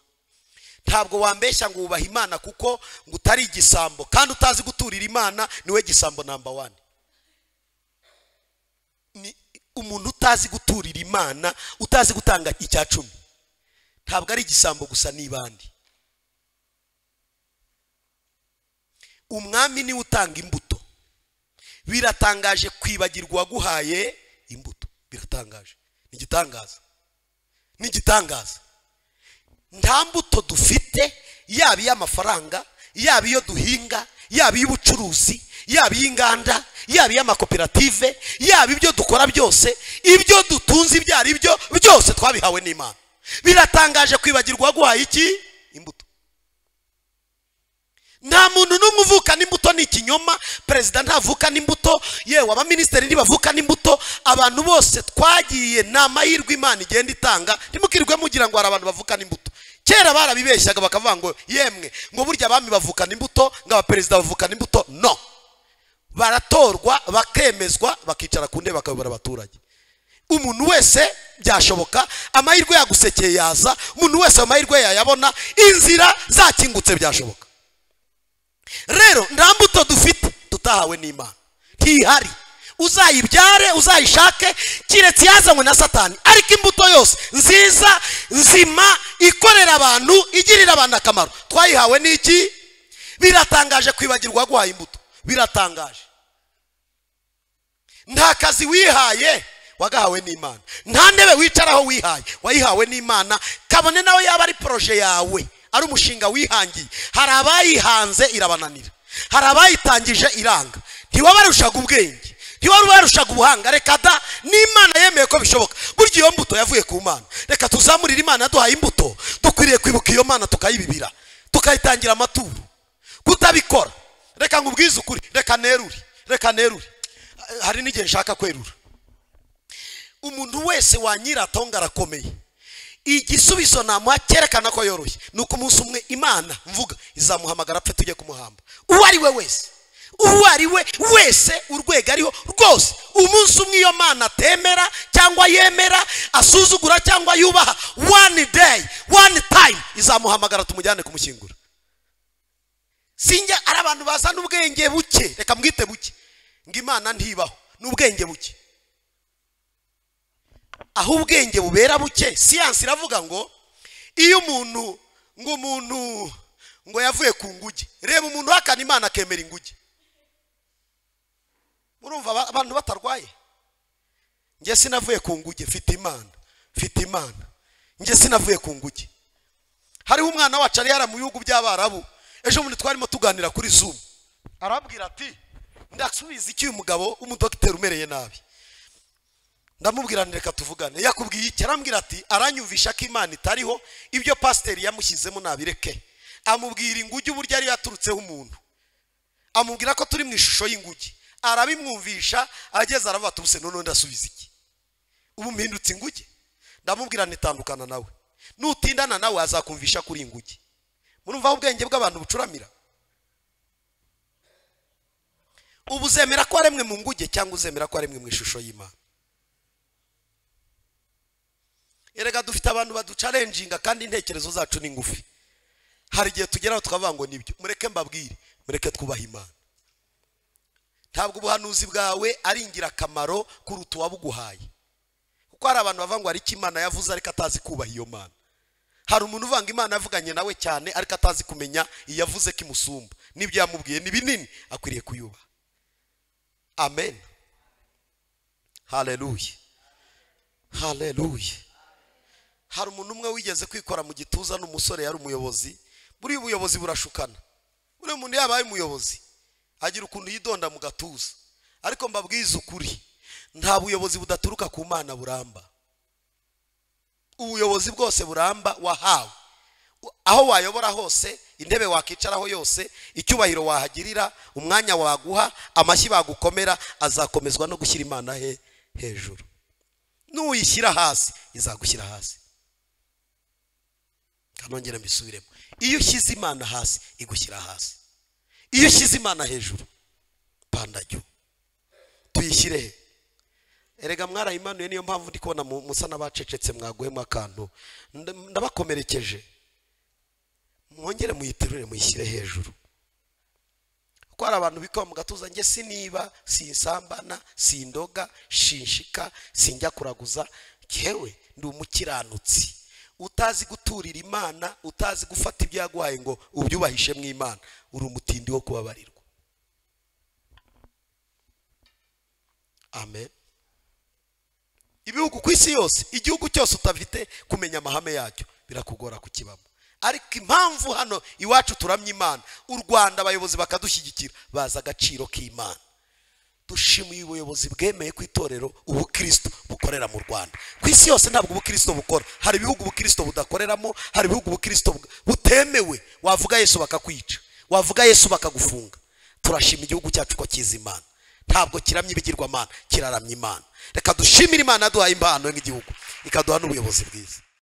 Ntabwo wambeshya ngo wubaha Imana kuko ngo utari igisambo, kandi utazi guturira Imana niwe gisambo number 1. Ni umuntu utazi guturira Imana, utazi gutanga icya 10, ntabwo ari igisambo gusa, n'ibandi. Umwami ni utanga imbuto. Biratangaje kwibagirwa waguhaye imbuto. Biratangaje, ni igitangaza, ni igitangaza. Nta mbuto dufite, yaba iy'amafaranga, yaba iyo duhinga, yaba iy'ubucuruzi, yaba iy'inganda, yaba iy'amakoperative, yaba ibyo dukora byose, ibyo dutunze ibyo ari byo byose twabihawe n'Imana. Biratangaje kwibagirwa waguhaye iki? Imbuto. Nta muntu n'umwe uvuka n'imbuto, ni ikinyoma. Perezida ntavuka n'imbuto, yewe abaministeri ntibavuka n'imbuto. Abantu bose twagiye, ni amahirwe Imana igenda itanga. Ntimukirwe mugira ngo hari abantu bavuka n'imbuto. Kera barabibeshyaga bakavuga ngo yemwe ngo burya abami bavuka n'imbuto, ngo abaperezida bavuka n'imbuto. No, baratorwa, bakemezwa, bakicara ku ntebe bakayobora abaturage. Umuntu wese byashoboka, amahirwe yagusekeye yaza, umuntu wese amahirwe yayabona, inzira zakingutse byashoboka. Rero nta mbuto dufite tutahawe n'Imana, ntihari. Uzayibyare, uzayishake, kiretse yazanywe na Satani. Ariko imbuto yose nziza, nzima, ikorera abantu, igirira abantu akamaro, twayihawe n'iki? Biratangaje kwibagirwa waguhaye imbuto. Biratangaje. Nta kazi wihaye, wagahawe n'Imana. Nta ntebe wicaraho wihaye, wayihawe n'Imana. Kabone nawe yaba ari proje yawe, ari umushinga wihangiye, hari abayihanze irabananira, hari abayitangije iranga. Ntiwabarushaga ubwenge, ntiwabarushaga ubuhanga. Reka da, n'Imana yemeye ko bishoboka. Burya iyo mbuto yavuye ku Mana. Reka tuzamurire Imana duhaye imbuto, dukwiriye kwibuka iyo Mana tukayibibira, tukayitangira amaturo. Kutabikora, reka nkubwize ukuri, reka nerure. Hari n'igihe nshaka kwerura. Umuntu wese wanyiratonga arakomeye, igisubizo namuha cyerekana ko yoroshye, nuko umunsi umwe Imana mvuga izamuhamagara apfe tujye kumuhamba. Uwo ari we wese, urwego ariho rwose, umunsi umwe iyo Mana temera cyangwa yemera, asuzugura cyangwa yubaha, one day, one time izamuhamagara tumujyane kumushyingura. Sinjya ari abantu bazana ubwenge buke, reka mwite buke, ngo Imana ntibaho, n'ubwenge buke. Aho ubwenge bubera buke, siyansi iravuga ngo iyo umuntu ngo yavuye ku nguge, reba umuntu hakana Imana akemera inguge. Murumva abantu batarwaye? Nge sinavuye ku nguge, mfite Imana. Nge sinavuye ku nguge. Hariho umwana wacu ari yara mu bihugu by'Abarabu, ejo muri twarimo tuganira kuri Zoom, arabwira ati ndasubiza iki uyu mugabo w'umudokiteri umereye nabi. Ndamubwira reka tuvugane. Yakubwiye iki? Arambwira ati aranyumvisha ko Imana itariho, ibyo pasiteri yamushyizemo nabireke. Amubwira inguge uburyo ari yaturutseho umuntu, amubwira ko turi mu ishusho y'inguge, arabimwumvisha, ageze aravuga ati ubuse none ndasubiza iki? Ubu mpindutse inguge? Ndamubwira nitandukana nawe, nutindana nawe azakumvisha kuri inguge. Murumva aho ubwenge bw'abantu bucuramira? Ubu uzemera ko aremwe mu nguge cyangwa uzemera ko aremwe mu ishusho y'Imana? erega dufite abantu baducalenjinga kandi intekerezo zacu ni ngufi. Hari igihe tugeraho tukavuga ngo nibyo, mureke mbabwire, mureke twubaha Imana. Ntabwo ubuhanuzi bwawe ari ingirakamaro kuruta uwabuguhaye, kuko hari abantu bavuga ngo hari icyo Imana yavuze ariko atazi kubaha iyo Mana. Hari umuntu uvanga Imana yavuganye nawe cyane ariko atazi kumenya iyavuze ko imusumba, nibyo yamubwiye ni binini, akwiriye kuyubaha. Amen. Haleluya, haleluya. Hari umuntu umwe wigeze kwikora mu gituza n'umusore yari umuyobozi. Buri ubuyobozi burashukana, buri muntu yabaye umuyobozi agira ukuntu yidonda mu gatuza. Ariko mbabwiza ukuri, nta buyobozi budaturuka ku Mana buramba. Ubuyobozi bwose buramba wahawe. Aho wayobora hose, intebe wakicaraho yose, icyubahiro wahagirira, umwanya waguha, amashyi bagukomera, azakomezwa no gushyira Imana hejuru. Nuyishyira hasi izagushyira hasi. Kanongera mbisubiremo, iyo ushyize Imana hasi igushyira hasi, iyo ushyize Imana hejuru pandajyo. Tuyishyire erega mwarayimanuye, niyo mpamvu ndi kubona musa n'abacecetse mwaguhemo akantu. Ndabakomerekeje, mwongere muyiterure muyishyire hejuru. Kuko hari abantu bikoma mu gatuza, nge siniba, sinsambana, sindoga, shinshika, sinjya kuraguza, yewe ndi umukiranutsi. Utazi guturira Imana, utazi gufata ibyo yaguhaye ngo ubyubahishe mu Imana, uri umutindi wo kubabarirwa. Amen. Ibihugu ku isi yose, igihugu cyose utafite kumenya amahame yacyo birakugora kukibamo. Ariko impamvu hano iwacu turamya Imana, u Rwanda abayobozi bakadushyigikira, baza agaciro k'Imana. Dushimiye ubuyobozi bwemeye ku itorero ubukristo bukorera mu Rwanda. Ku isi yose ntabwo ubukristo bukora, hari ibihugu ubukristo budakoreramo, hari ibihugu ubukristo butemewe. Wavuga Yesu bakakwica, wavuga Yesu bakagufunga. Turashima igihugu cyacu ko kiza Imana, ntabwo kiramya ibigirwamana, kiraramya Imana. Reka dushimire Imana yaduhaye impano nk'igihugu, ikaduha n'ubuyobozi bwiza.